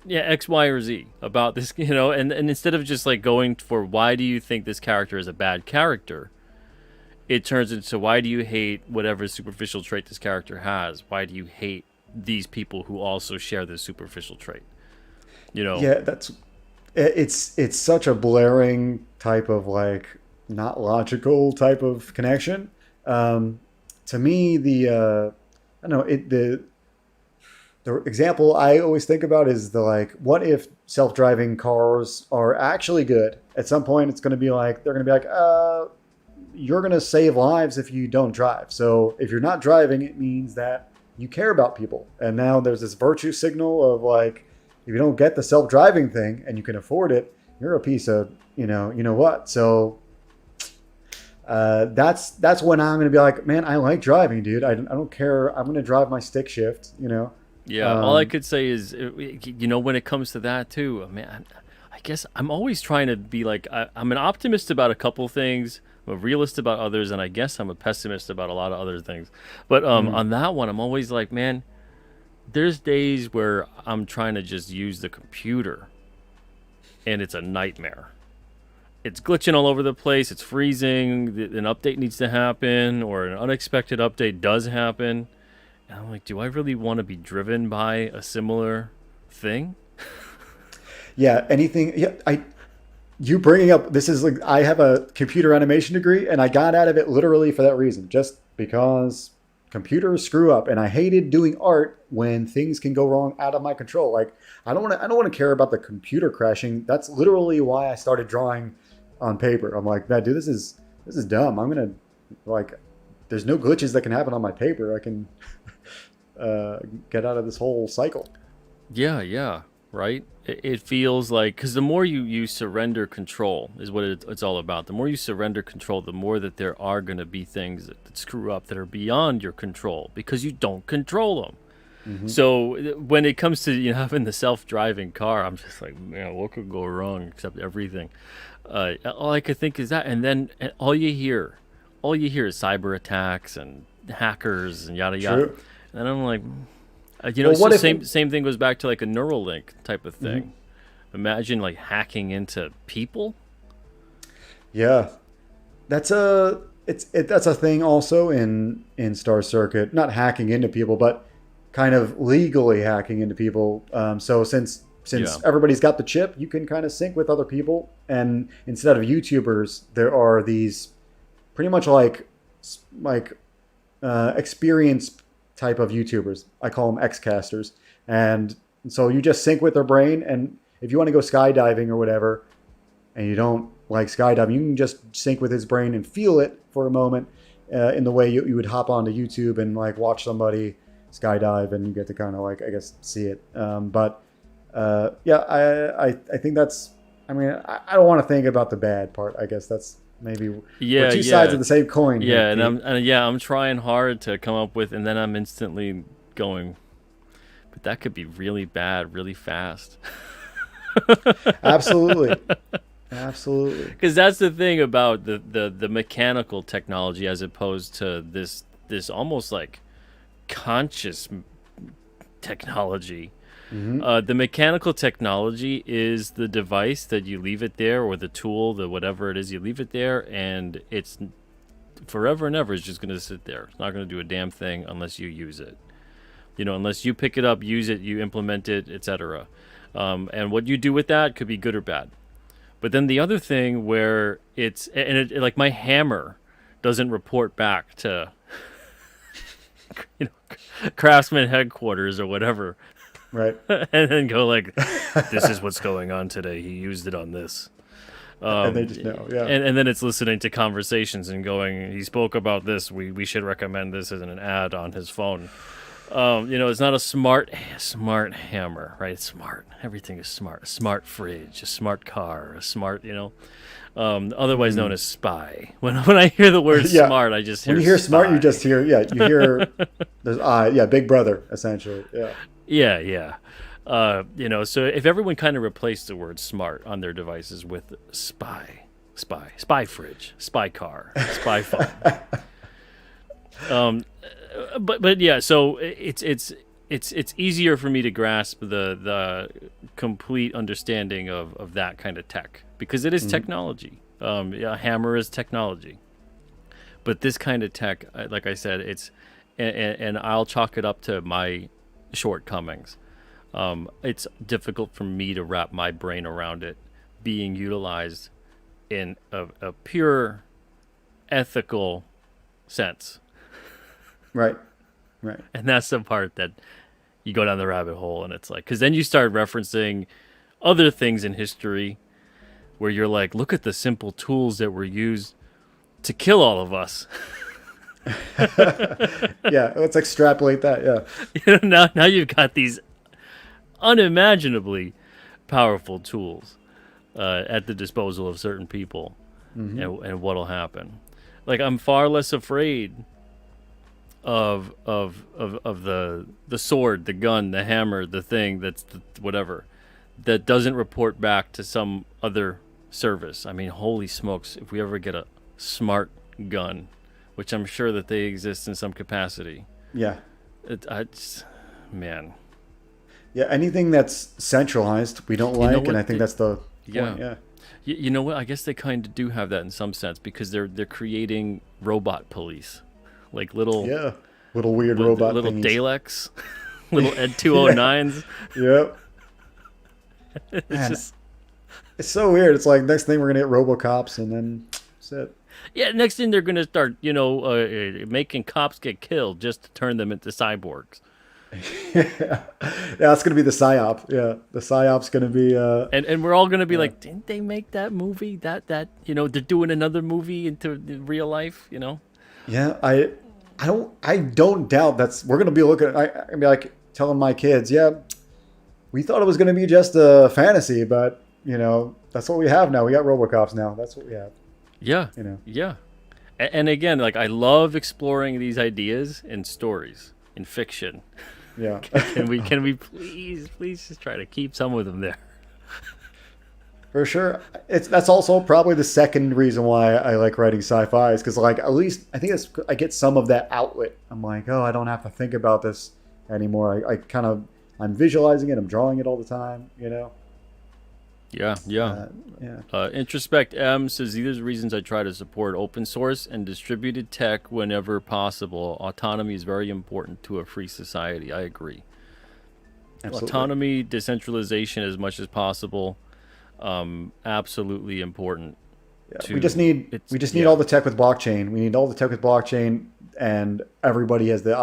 S1: X, Y, or Z about this, and instead of just like going for why do you think this character is a bad character, it turns into why do you hate whatever superficial trait this character has? Why do you hate these people who also share this superficial trait?
S2: Yeah, it's such a blaring type of like not logical type of connection. To me, I don't know, the example I always think about is what if self-driving cars are actually good? At some point, it's going to be like, they're going to be like, you're going to save lives if you don't drive. So if you're not driving, it means that you care about people. And now there's this virtue signal of like, if you don't get the self-driving thing and you can afford it, you're a piece of, you know what? So that's when I'm going to be like, man, I like driving, dude. I don't care. I'm going to drive my stick shift,
S1: Yeah, all I could say is, when it comes to that too, man, I guess I'm always trying to be like, I'm an optimist about a couple things, I'm a realist about others, and I guess I'm a pessimist about a lot of other things. But on that one, I'm always like, man, there's days where I'm trying to just use the computer, and it's a nightmare. It's glitching all over the place. It's freezing. An update needs to happen, or an unexpected update does happen. And I'm like, do I really want to be driven by a similar thing?
S2: Yeah, anything. Yeah, you bringing up this is like, I have a computer animation degree, and I got out of it literally for that reason, just because computers screw up, and I hated doing art when things can go wrong out of my control. Like I don't want to care about the computer crashing. That's literally why I started drawing on paper. I'm like, man, dude, this is dumb. I'm gonna like, there's no glitches that can happen on my paper. I can get out of this whole cycle.
S1: Yeah, right? It feels like, because the more you surrender control is what it's all about. The more you surrender control, the more that there are going to be things that screw up that are beyond your control because you don't control them. Mm-hmm. So when it comes to having the self-driving car, I'm just like, man, what could go wrong except everything? All I could think is that, and then all you hear is cyber attacks and hackers and yada yada. True. And I'm like, same thing goes back to like a Neuralink type of thing. Mm-hmm. Imagine like hacking into people.
S2: Yeah, that's a thing also in Star Circuit. Not hacking into people, but kind of legally hacking into people. So
S1: Yeah.
S2: since everybody's got the chip, you can kind of sync with other people. And instead of YouTubers, there are these pretty much like experienced type of YouTubers. I call them Xcasters, and so you just sync with their brain. And if you want to go skydiving or whatever, and you don't like skydiving, you can just sync with his brain and feel it for a moment, in the way you would hop onto YouTube and like watch somebody skydive, and you get to kind of like, I guess, see it. Yeah, I think that's. I mean, I don't want to think about the bad part. I guess that's maybe we're
S1: Yeah,
S2: two sides
S1: yeah.
S2: of the same coin here,
S1: Yeah,
S2: Pete.
S1: I'm trying hard to come up with, and then I'm instantly going, but that could be really bad really fast.
S2: Absolutely, absolutely.
S1: Because that's the thing about the mechanical technology as opposed to this almost like conscious technology.
S2: Hmm.
S1: The mechanical technology is the device that you leave it there, or the tool, the whatever it is, you leave it there, and it's forever and ever is just going to sit there. It's not going to do a damn thing unless you use it. Unless you pick it up, use it, you implement it, etc. And what you do with that could be good or bad. But then the other thing where like my hammer doesn't report back to you know Craftsman headquarters or whatever,
S2: Right.
S1: and then go like, this is what's going on today. He used it on this.
S2: And they just know. Yeah.
S1: And then it's listening to conversations and going, he spoke about this. We should recommend this as an ad on his phone. It's not a smart hammer, right? It's smart. Everything is smart. A smart fridge, a smart car, a smart, otherwise known as spy. When I hear the word
S2: Yeah.
S1: smart, I just hear
S2: When you hear
S1: spy.
S2: smart, you just hear, yeah, you hear there's yeah, Big Brother essentially. Yeah.
S1: Yeah, yeah. So if everyone kind of replaced the word smart on their devices with spy fridge, spy car, spy phone. But yeah, so it's easier for me to grasp the complete understanding of that kind of tech, because it is technology. Yeah, a hammer is technology, but this kind of tech, like I said, and I'll chalk it up to my shortcomings. It's difficult for me to wrap my brain around it being utilized in a pure ethical sense.
S2: Right. Right.
S1: And that's the part that you go down the rabbit hole, and it's like, because then you start referencing other things in history where you're like, look at the simple tools that were used to kill all of us.
S2: Yeah. Let's extrapolate that. Yeah.
S1: Now you've got these unimaginably powerful tools at the disposal of certain people, and what'll happen. Like, I'm far less afraid of the sword, the gun, the hammer, the thing that's whatever that doesn't report back to some other service. I mean, holy smokes, if we ever get a smart gun, which I'm sure that they exist in some capacity,
S2: Yeah.
S1: man.
S2: Yeah. Anything that's centralized, we don't like, and I think that's the
S1: Yeah.
S2: point. Yeah.
S1: You know what? I guess they kind of do have that in some sense, because they're creating robot police, like little
S2: Yeah. Little weird robot
S1: little
S2: thingies.
S1: Daleks, little Ed 209s.
S2: Yep.
S1: It's
S2: Man,
S1: just
S2: it's so weird. It's like next thing we're gonna get RoboCops, and then that's it.
S1: yeah. Next thing they're gonna start, making cops get killed just to turn them into cyborgs.
S2: Yeah, that's gonna be the psyop. Yeah, the psyop's gonna be.
S1: And we're all gonna be
S2: Yeah.
S1: like, didn't they make that movie? That they're doing another movie into real life.
S2: Yeah, I don't doubt we're gonna be looking. I be like telling my kids, yeah, we thought it was gonna be just a fantasy, but that's what we have now. We got RoboCops now. That's what we have.
S1: Yeah,
S2: You know.
S1: yeah. And again, like, I love exploring these ideas in stories, in fiction.
S2: Yeah.
S1: Can we please just try to keep some of them there?
S2: For sure. That's also probably the second reason why I like writing sci-fi, is because like at least I think I get some of that outlet. I'm like, oh, I don't have to think about this anymore. I'm visualizing it. I'm drawing it all the time.
S1: Yeah, yeah.
S2: Yeah,
S1: Introspect M says these are the reasons I try to support open source and distributed tech whenever possible. Autonomy is very important to a free society. I agree.
S2: absolutely.
S1: Autonomy, decentralization as much as possible, absolutely important
S2: Yeah,
S1: to it's
S2: we just need
S1: yeah.
S2: all the tech with blockchain. We need all the tech with blockchain, and everybody has the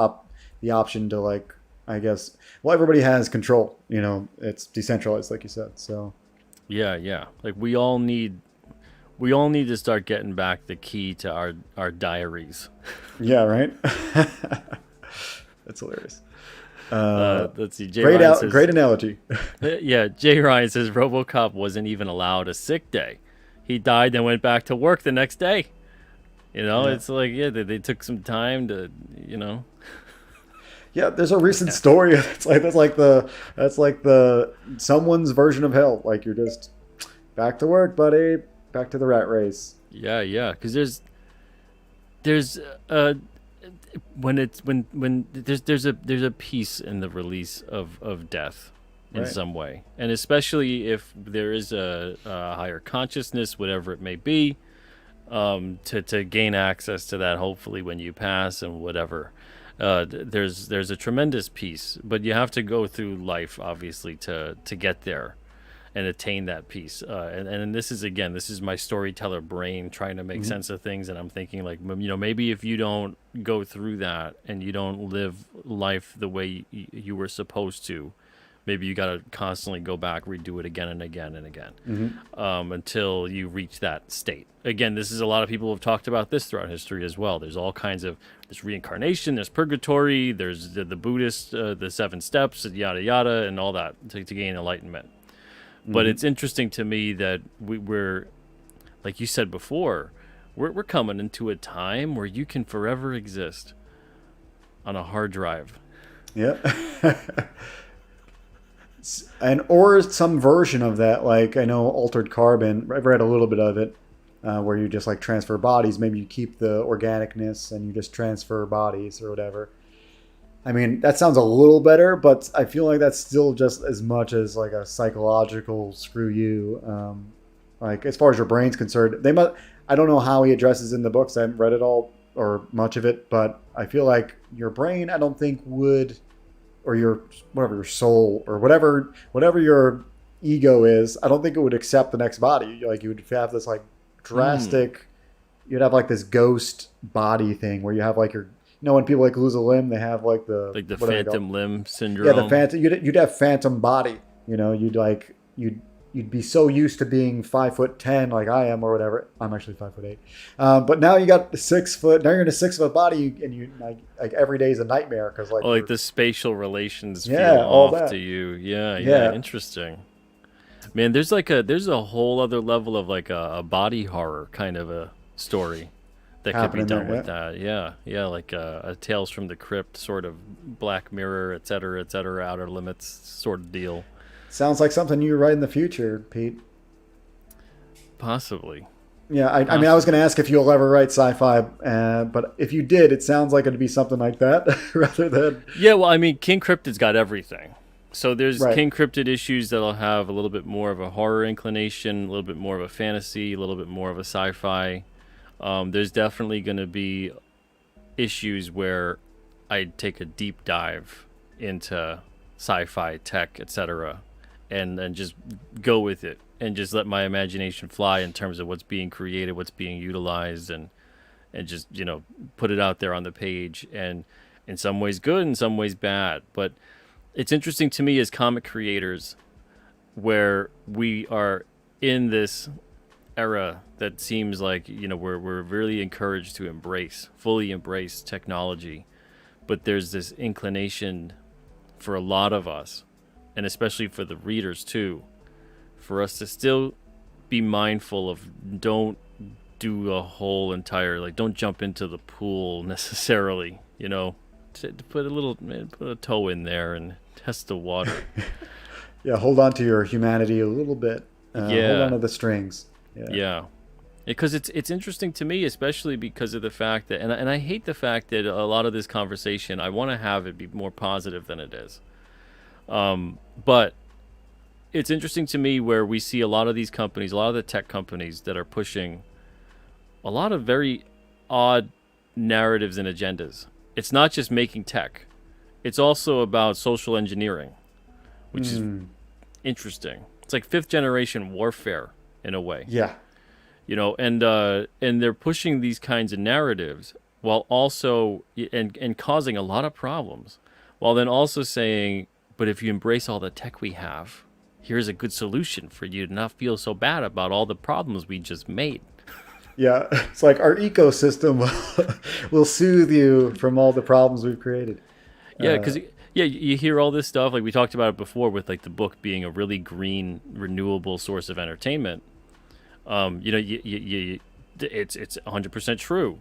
S2: option to like, I guess. Well, everybody has control. You know, it's decentralized, like you said. So
S1: Yeah, yeah. Like we all need to start getting back the key to our diaries.
S2: yeah, right. That's hilarious.
S1: Let's see. Jay Ryan says,
S2: Great analogy.
S1: yeah. Jay Ryan says RoboCop wasn't even allowed a sick day. He died and went back to work the next day.
S2: Yeah.
S1: It's like yeah, they took some time to
S2: Yeah, there's a recent story. That's like the someone's version of hell. Like you're just back to work, buddy. Back to the rat race.
S1: yeah, yeah. Because there's when there's a piece in the release of death in
S2: Right.
S1: some way, and especially if there is a higher consciousness, whatever it may be, to gain access to that. Hopefully, when you pass and whatever, there's a tremendous piece, but you have to go through life obviously to get there and attain that peace. And this is again, this is my storyteller brain trying to make
S2: Hmm.
S1: sense of things, and I'm thinking like maybe if you don't go through that and you don't live life the way you were supposed to, maybe you got to constantly go back, redo it again and again and again,
S2: Hmm.
S1: until you reach that state. Again, this is a lot of people have talked about this throughout history as well. There's all kinds of there's reincarnation, there's purgatory, there's the Buddhist, the seven steps, yada yada, and all that to gain enlightenment. But
S2: Hmm.
S1: it's interesting to me that we're like you said before, we're coming into a time where you can forever exist on a hard drive.
S2: Yeah. And or some version of that. Like I know Altered Carbon. I've read a little bit of it, where you just like transfer bodies. Maybe you keep the organicness and you just transfer bodies or whatever. I mean, that sounds a little better, but I feel like that's still just as much as like a psychological screw you. Like as far as your brain's concerned, they must. I don't know how he addresses in the books. I haven't read it all or much of it, but I feel like your brain, I don't think would, or your whatever your soul or whatever your ego is, I don't think it would accept the next body. Like you would have this like
S1: Hmm.
S2: drastic. You'd have like this ghost body thing where you have like your when people like lose a limb, they have like the
S1: Like the
S2: what do they call it?
S1: phantom limb
S2: Yeah, the
S1: syndrome.
S2: phantom. You'd have phantom body. You'd like you'd be so used to being 5'10" like I am or whatever. I'm actually 5'8", but now you got the 6 foot. Now you're in a 6 foot body, and you like every day is a nightmare because like
S1: Oh, like
S2: you're
S1: the spatial relations feel
S2: yeah all
S1: off to
S2: that
S1: you. Yeah, yeah,
S2: yeah
S1: interesting. Man, there's a whole other level of like a body horror kind of a story that could be
S2: happening there.
S1: done with
S2: Yeah,
S1: that. Yeah, yeah, like a Tales from the Crypt sort of Black Mirror, et cetera, Outer Limits sort of deal.
S2: sounds like something you write in the future, Pete.
S1: Possibly,
S2: Yeah, I mean, I was going to
S1: possibly.
S2: ask if you'll ever write sci-fi, but if you did, it sounds like it'd be something like that rather than
S1: Yeah, well, I mean, King Cryptid's got everything. So there's
S2: right.
S1: King Cryptid issues that'll have a little bit more of a horror inclination, a little bit more of a fantasy, a little bit more of a sci-fi. There's definitely going to be issues where I take a deep dive into sci-fi tech, etc., and just go with it and just let my imagination fly in terms of what's being created, what's being utilized, and just put it out there on the page. And in some ways good, in some ways bad. But it's interesting to me as comic creators where we are in this era that seems like we're really encouraged to fully embrace technology, but there's this inclination for a lot of us, and especially for the readers too, for us to still be mindful of don't do a whole entire like don't jump into the pool necessarily, to put put a toe in there and test the water.
S2: Yeah, hold on to your humanity a little bit. Hold on
S1: Yeah,
S2: to the strings. Yeah.
S1: yeah. Because it's interesting to me, especially because of the fact that, and I hate the fact that a lot of this conversation, I want to have it be more positive than it is. But it's interesting to me where we see a lot of these companies, a lot of the tech companies that are pushing a lot of very odd narratives and agendas. It's not just making tech, it's also about social engineering, which is
S2: Mm,
S1: interesting. It's like fifth generation warfare in a way,
S2: yeah.
S1: and they're pushing these kinds of narratives while also and causing a lot of problems, while then also saying, but if you embrace all the tech we have, here's a good solution for you to not feel so bad about all the problems we just made.
S2: Yeah. It's like our ecosystem will soothe you from all the problems we've created.
S1: Yeah,
S2: Uh,
S1: because yeah, you hear all this stuff like we talked about it before with like the book being a really green, renewable source of entertainment. It's 100% true.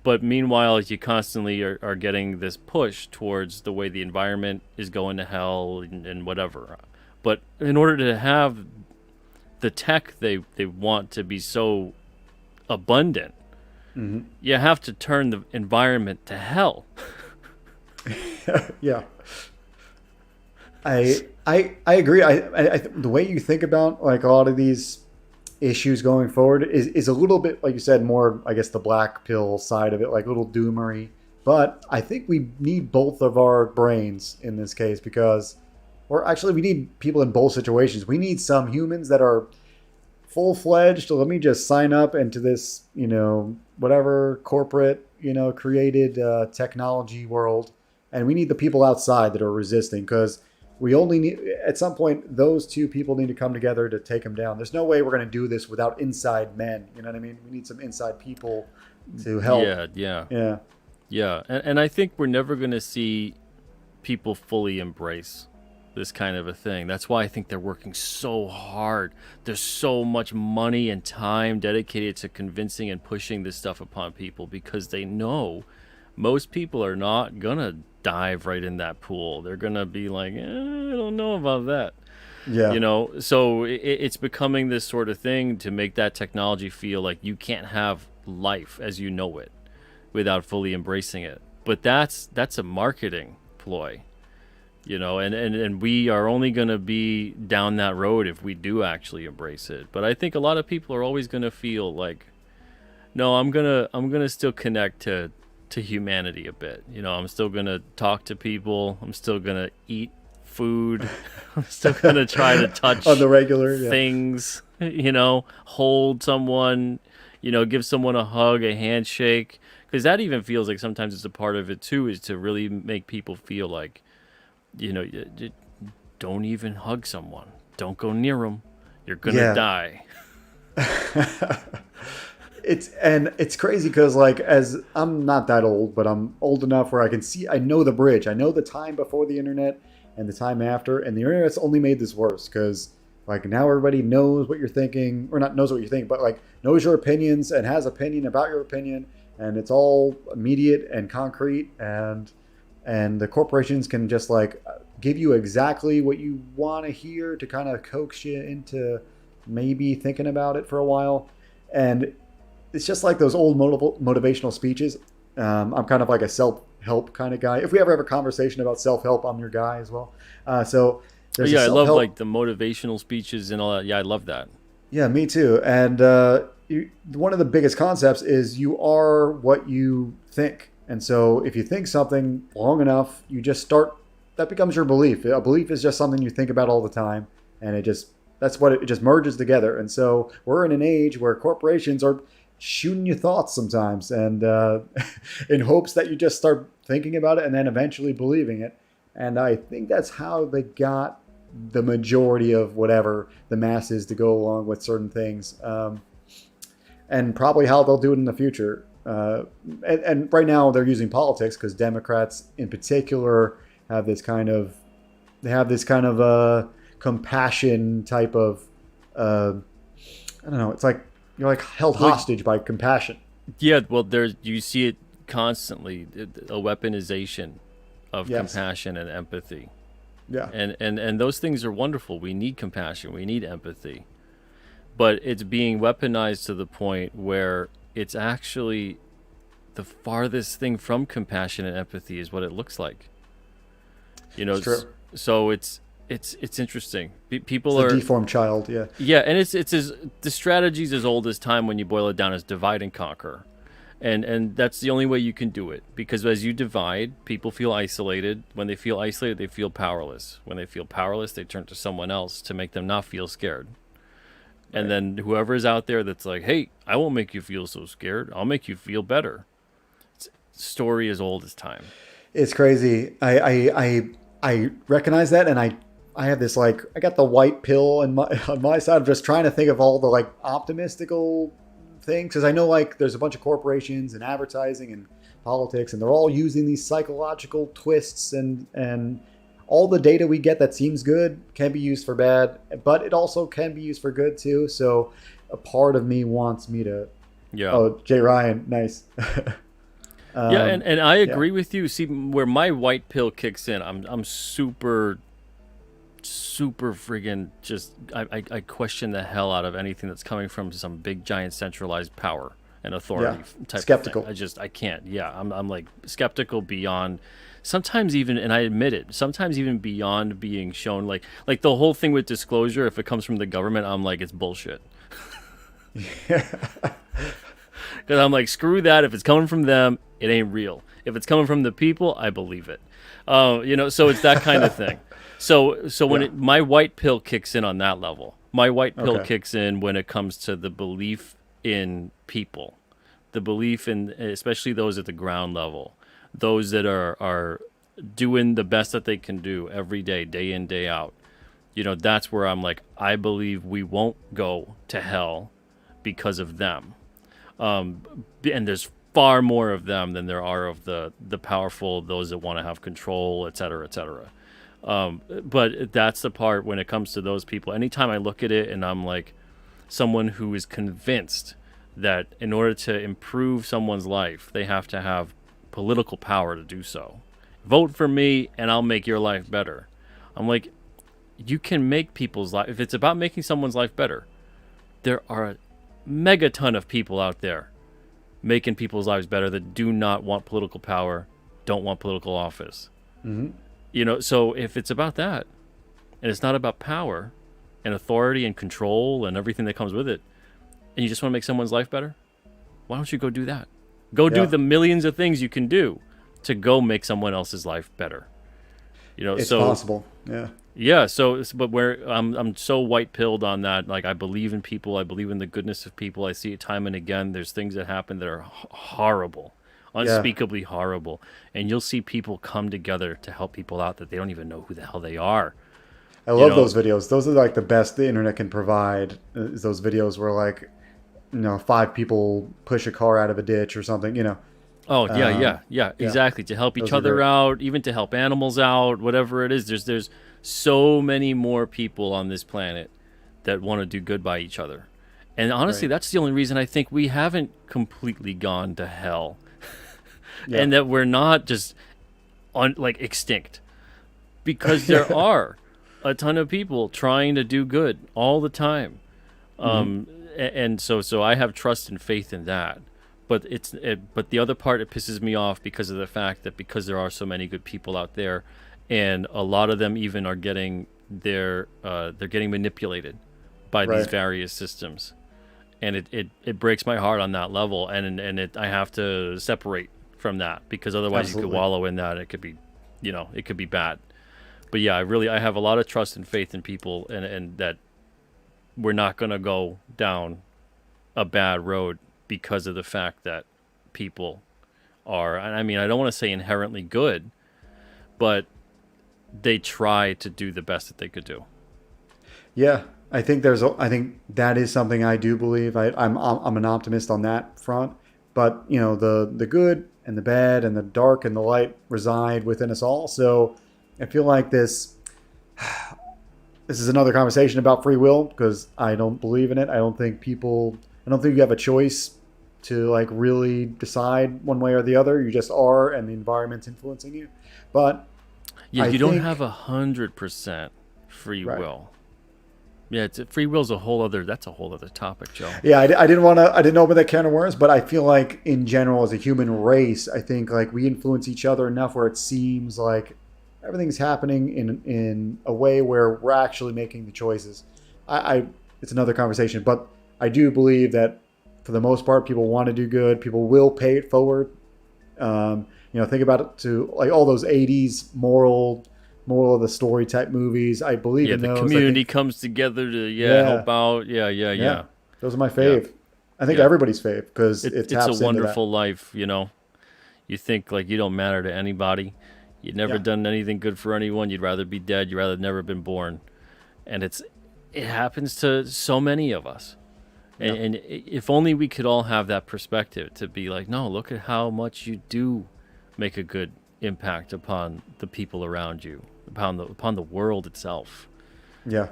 S1: But meanwhile, you constantly are getting this push towards the way the environment is going to hell and whatever. But in order to have the tech they want to be so abundant,
S2: mhm.
S1: you have to turn the environment to hell.
S2: Yeah. I agree. The way you think about like a lot of these issues going forward is a little bit like you said more I guess the black pill side of it, like a little doomery. But I think we need both of our brains in this case because, or actually we need people in both situations. We need some humans that are full fledged. Let me just sign up into this, whatever corporate, created technology world, and we need the people outside that are resisting because we only need at some point those two people need to come together to take them down. There's no way we're going to do this without inside men. You know what I mean? We need some inside people to help.
S1: Yeah, yeah,
S2: Yeah,
S1: yeah. And I think we're never going to see people fully embrace this kind of a thing. That's why I think they're working so hard. There's so much money and time dedicated to convincing and pushing this stuff upon people because they know most people are not going to dive right in that pool. They're going to be like, I don't know about that.
S2: yeah,
S1: So it's becoming this sort of thing to make that technology feel like you can't have life as you know it without fully embracing it. But that's a marketing ploy, and we are only going to be down that road if we do actually embrace it. But I think a lot of people are always going to feel like, no, I'm gonna still connect to humanity a bit. I'm still gonna talk to people. I'm still gonna eat food. I'm still gonna try to
S2: on
S1: touch
S2: the regular. Yeah,
S1: things. Hold someone. Give someone a hug, a handshake, because that even feels like sometimes it's a part of it too. Is to really make people feel like, don't even hug someone. Don't go near them. You're gonna
S2: yeah.
S1: die.
S2: It's crazy because like as I'm not that old, but I'm old enough where I know the bridge. I know the time before the internet and the time after, and the internet's only made this worse because like now everybody knows what you're thinking, or not knows what you think, but like knows your opinions and has opinion about your opinion, and it's all immediate and concrete, and the corporations can just like give you exactly what you want to hear to kind of coax you into maybe thinking about it for a while. And it's just like those old motivational speeches. I'm kind of like a self-help kind of guy. If we ever have a conversation about self-help, I'm your guy as well. So
S1: But
S2: there's a
S1: yeah, I love
S2: self-help.
S1: like the motivational speeches and all that. Yeah, I love that.
S2: Yeah, me too. And one of the biggest concepts is you are what you think. And so if you think something long enough, you just start, that becomes your belief. A belief is just something you think about all the time. And that's what it just merges together. And so we're in an age where corporations are shooting you thoughts sometimes and in hopes that you just start thinking about it and then eventually believing it. And I think that's how they got the majority of whatever the masses to go along with certain things, and probably how they'll do it in the future. And right now they're using politics because Democrats in particular have this kind of compassion type of I don't know. It's like you're like held
S1: Well,
S2: hostage by compassion.
S1: yeah, well, you see it constantly, a weaponization of
S2: Yes.
S1: compassion and empathy.
S2: Yeah.
S1: And those things are wonderful. We need compassion. We need empathy. But it's being weaponized to the point where it's actually the farthest thing from compassion and empathy is what it looks like.
S2: It's true.
S1: So it's interesting.
S2: It's
S1: People
S2: the
S1: are,
S2: deformed child. Yeah.
S1: yeah, and it's as the strategy's as old as time when you boil it down as divide and conquer. And that's the only way you can do it, because as you divide, people feel isolated. When they feel isolated, they feel powerless. When they feel powerless, they turn to someone else to make them not feel scared. And
S2: Right.
S1: then whoever is out there that's like, hey, I won't make you feel so scared, I'll make you feel better. It's story as old as time.
S2: It's crazy. I recognize that, and I have this like I got the white pill on my on my side. I'm just trying to think of all the like optimistical things because I know like there's a bunch of corporations and advertising and politics, and they're all using these psychological twists and all the data we get that seems good can be used for bad, but it also can be used for good too. So a part of me wants me to.
S1: Yeah.
S2: Oh, Jay Ryan, nice.
S1: Yeah, and I
S2: yeah.
S1: agree with you. See, where my white pill kicks in, I'm super friggin' just I question the hell out of anything that's coming from some big giant centralized power and authority type
S2: Skeptical.
S1: of thing. I can't. Yeah, I'm like skeptical beyond. Sometimes even, and I admit it, sometimes even beyond being shown. Like the whole thing with disclosure, if it comes from the government, I'm like, it's bullshit. Because I'm like, screw that. If it's coming from them, it ain't real. If it's coming from the people, I believe it. So it's that kind of thing. So when my white pill kicks in on that level, my white pill
S2: Okay.
S1: kicks in when it comes to the belief in people, the belief in, especially those at the ground level, those that are doing the best that they can do every day, day in, day out. That's where I'm like, I believe we won't go to hell because of them. And there's far more of them than there are of the powerful, those that want to have control, et cetera, et cetera. But that's the part when it comes to those people. Anytime I look at it and I'm like someone who is convinced that in order to improve someone's life, they have to have political power to do so. Vote for me and I'll make your life better. I'm like, you can make people's life, if it's about making someone's life better, there are a megaton of people out there making people's lives better that do not want political power, don't want political office. So if it's about that, and it's not about power and authority and control and everything that comes with it, and you just want to make someone's life better, why don't you go do that? Go do
S2: Yeah.
S1: the millions of things you can do to go make someone else's life better.
S2: It's
S1: So
S2: possible. Yeah.
S1: yeah, but where I'm so white pilled on that, like I believe in people, I believe in the goodness of people. I see it time and again. There's things that happen that are horrible, unspeakably horrible, and you'll see people come together to help people out that they don't even know who the hell they are.
S2: I
S1: You
S2: love
S1: know?
S2: those videos. Those are like the best the internet can provide. Is those videos where like, five people push a car out of a ditch or something.
S1: Oh yeah,
S2: Um,
S1: yeah,
S2: yeah,
S1: exactly. To help each
S2: those are
S1: other
S2: great.
S1: out, even to help animals out, whatever it is. There's so many more people on this planet that want to do good by each other. And honestly,
S2: Right.
S1: that's the only reason I think we haven't completely gone to hell,
S2: Yeah.
S1: and that we're not just like extinct, because there are a ton of people trying to do good all the time. And so I have trust and faith in that. But but the other part, it pisses me off because of the fact that because there are so many good people out there, and a lot of them even are getting they're getting manipulated by these
S2: Right.
S1: various systems, and it breaks my heart on that level, and I have to separate from that, because otherwise you could
S2: Absolutely.
S1: wallow in that. It could be, it could be bad. But yeah, I have a lot of trust and faith in people, and that we're not going to go down a bad road because of the fact that people are, and I mean, I don't want to say inherently good, but they try to do the best that they could do.
S2: Yeah. I think that is something I do believe. I'm an optimist on that front. But the good and the bad and the dark and the light reside within us all. So I feel like this is another conversation about free will because I don't believe in it. I don't think you have a choice to like really decide one way or the other. You just are, and the environment's influencing you. But
S1: Yeah,
S2: I
S1: you don't
S2: think,
S1: have 100% free
S2: right.
S1: will. Yeah, free will's that's a whole other topic, Joe.
S2: Yeah, I didn't open that can of worms, but I feel like in general, as a human race, I think like we influence each other enough where it seems like everything's happening in a way where we're actually making the choices. I it's another conversation, but I do believe that for the most part, people want to do good. People will pay it forward. Think about it to like all those '80s moral of the story type movies. I believe in
S1: the
S2: those.
S1: community comes together to help out. Yeah.
S2: Those are my fave.
S1: Yeah.
S2: I think everybody's fave because it taps
S1: it's a wonderful
S2: into
S1: life. You think like you don't matter to anybody. You'd never done anything good for anyone. You'd rather be dead. You'd rather never been born. And it happens to so many of us.
S2: Yeah.
S1: And if only we could all have that perspective to be like, no, look at how much you do make a good impact upon the people around you, upon the world itself.
S2: Yeah.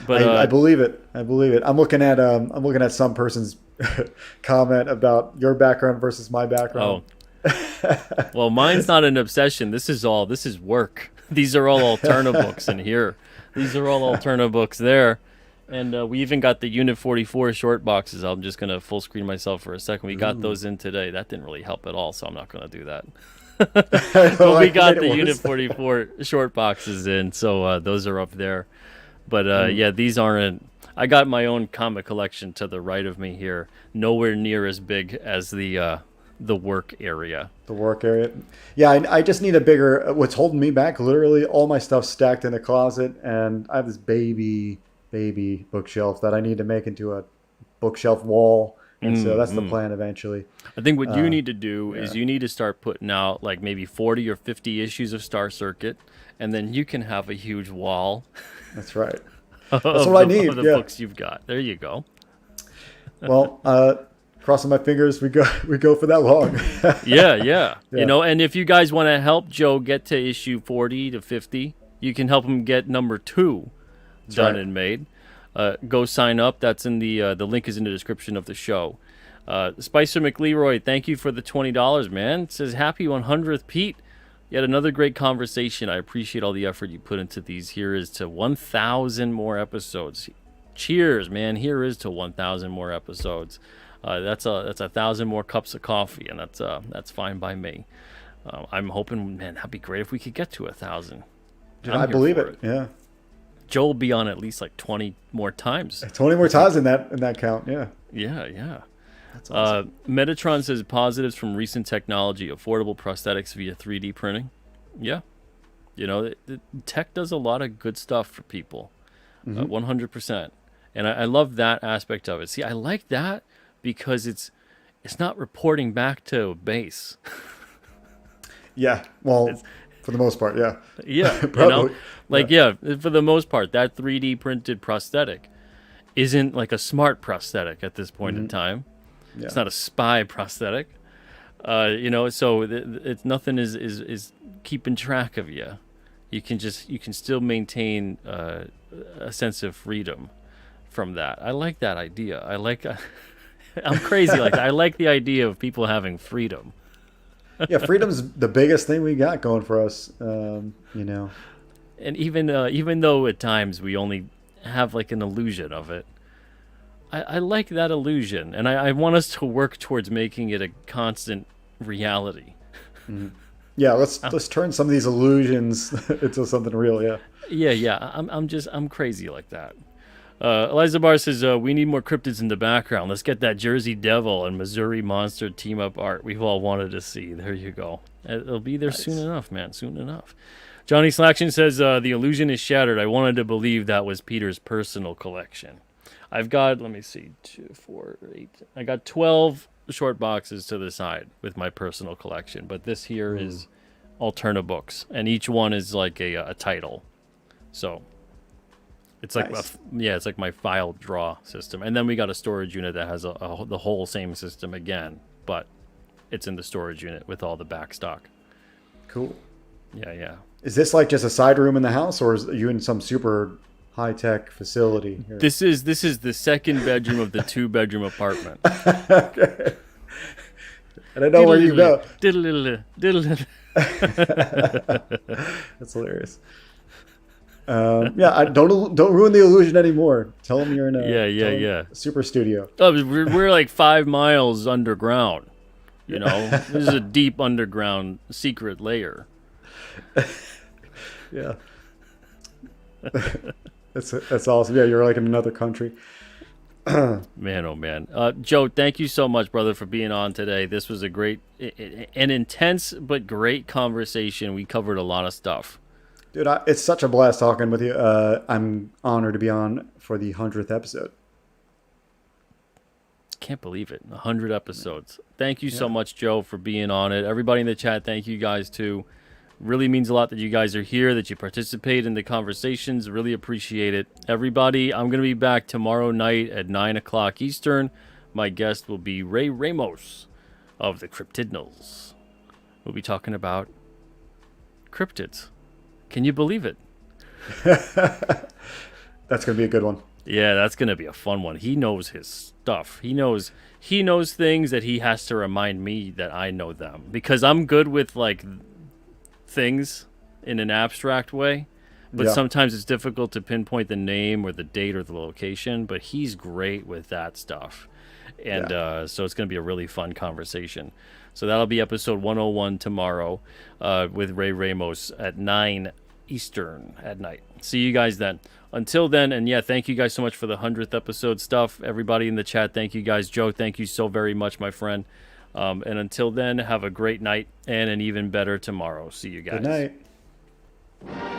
S1: But
S2: I believe it. I'm looking at some person's comment about your background versus my background.
S1: Well, mine's not an obsession. This is work. These are all Alterna books in here. These are all Alterna books there. And we even got the Unit 44 short boxes. I'm just going to full screen myself for a second. We got those in today. That didn't really help at all, so I'm not going to do that. But we got the Unit 44 short boxes in, so those are up there. But these aren't. I got my own comic collection to the right of me here. Nowhere near as big as the work area.
S2: The work area. Yeah, I just need a bigger. What's holding me back? Literally, all my stuff's stacked in a closet, and I have this baby bookshelf that I need to make into a bookshelf wall. And so that's the plan eventually.
S1: I think what you need to do is you need to start putting out like maybe 40 or 50 issues of Star Circuit, and then you can have a huge wall.
S2: That's right. That's what I need.
S1: Of the books you've got. There you go.
S2: Well, crossing my fingers, we go for that long.
S1: Yeah. And if you guys want to help Joe get to issue 40 to 50, you can help him get number 2 done and made. Go sign up. That's in the link is in the description of the show. Spicer McLeroy, thank you for the $20, man. It says happy 100th, Pete. Yet another great conversation. I appreciate all the effort you put into these. Here is to 1,000 more episodes. Cheers, man. Here is to 1,000 more episodes. That's 1,000 more cups of coffee, and that's fine by me. I'm hoping, man, that'd be great if we could get to 1,000.
S2: I believe it. Yeah.
S1: Joe will be on at least like 20 more times.
S2: 20 more times in that count. Yeah.
S1: Yeah.
S2: That's awesome.
S1: Metatron says positives from recent technology, affordable prosthetics via 3D printing. Yeah. The tech does a lot of good stuff for people. 100%. And I love that aspect of it. See, I like that because it's not reporting back to base.
S2: Yeah. Well, for the most part, yeah.
S1: Yeah.
S2: Probably.
S1: For the most part, that 3D printed prosthetic isn't like a smart prosthetic at this point in time. Yeah. It's not a spy prosthetic. So it's nothing is keeping track of you. You can still maintain a sense of freedom from that. I like that idea. I'm crazy like that. I like the idea of people having freedom.
S2: Yeah, freedom's the biggest thing we got going for us. And
S1: even though at times we only have like an illusion of it, I like that illusion, and I want us to work towards making it a constant reality.
S2: Mm-hmm. Yeah, let's turn some of these illusions into something real.
S1: Yeah. I'm crazy like that. Eliza Barr says we need more cryptids in the background. Let's get that Jersey Devil and Missouri Monster team up art we've all wanted to see. There you go. It'll be there soon enough, man. Soon enough. Johnny Slaction says the illusion is shattered. I wanted to believe that was Peter's personal collection. I've got, let me see, 2, 4, 8. I got 12 short boxes to the side with my personal collection, but this here is Alterna books, and each one is like a title. So it's like it's like my file draw system, and then we got a storage unit that has the whole same system again, but it's in the storage unit with all the back stock.
S2: Cool.
S1: Yeah.
S2: Is this like just a side room in the house, or are you in some super high-tech facility here?
S1: This is the second bedroom of the 2-bedroom apartment.
S2: Okay. And I know where you go. That's hilarious. Don't ruin the illusion anymore. Tell them you're in a super studio.
S1: Oh, we're like 5 miles underground. This is a deep underground secret layer.
S2: Yeah. That's awesome. Yeah, you're like in another country.
S1: Man, oh man, Joe, thank you so much, brother, for being on today. This was a an intense but great conversation. We covered a lot of stuff.
S2: Dude, it's such a blast talking with you. I'm honored to be on for the 100th episode.
S1: Can't believe it, 100 episodes. Thank you so
S2: Yeah.
S1: much, Joe, for being on it. Everybody in the chat, thank you guys too. Really means a lot that you guys are here, that you participate in the conversations. Really appreciate it. Everybody, I'm going to be back tomorrow night at 9 o'clock Eastern. My guest will be Ray Ramos of the Cryptidnals. We'll be talking about cryptids. Can you believe it?
S2: That's going to be a good one.
S1: Yeah, that's going to be a fun one. He knows his stuff. He knows things that he has to remind me that I know them, because I'm good with like things in an abstract way, but
S2: Yeah.
S1: sometimes it's difficult to pinpoint the name or the date or the location, but he's great with that stuff. And
S2: Yeah.
S1: so it's going to be a really fun conversation. So that'll be episode 101 tomorrow with Ray Ramos at 9 Eastern at night. See you guys then. Until then, and yeah, thank you guys so much for the 100th episode stuff. Everybody in the chat, thank you guys. Joe, thank you so very much, my friend. And until then, have a great night and an even better tomorrow. See you guys.
S2: Good night.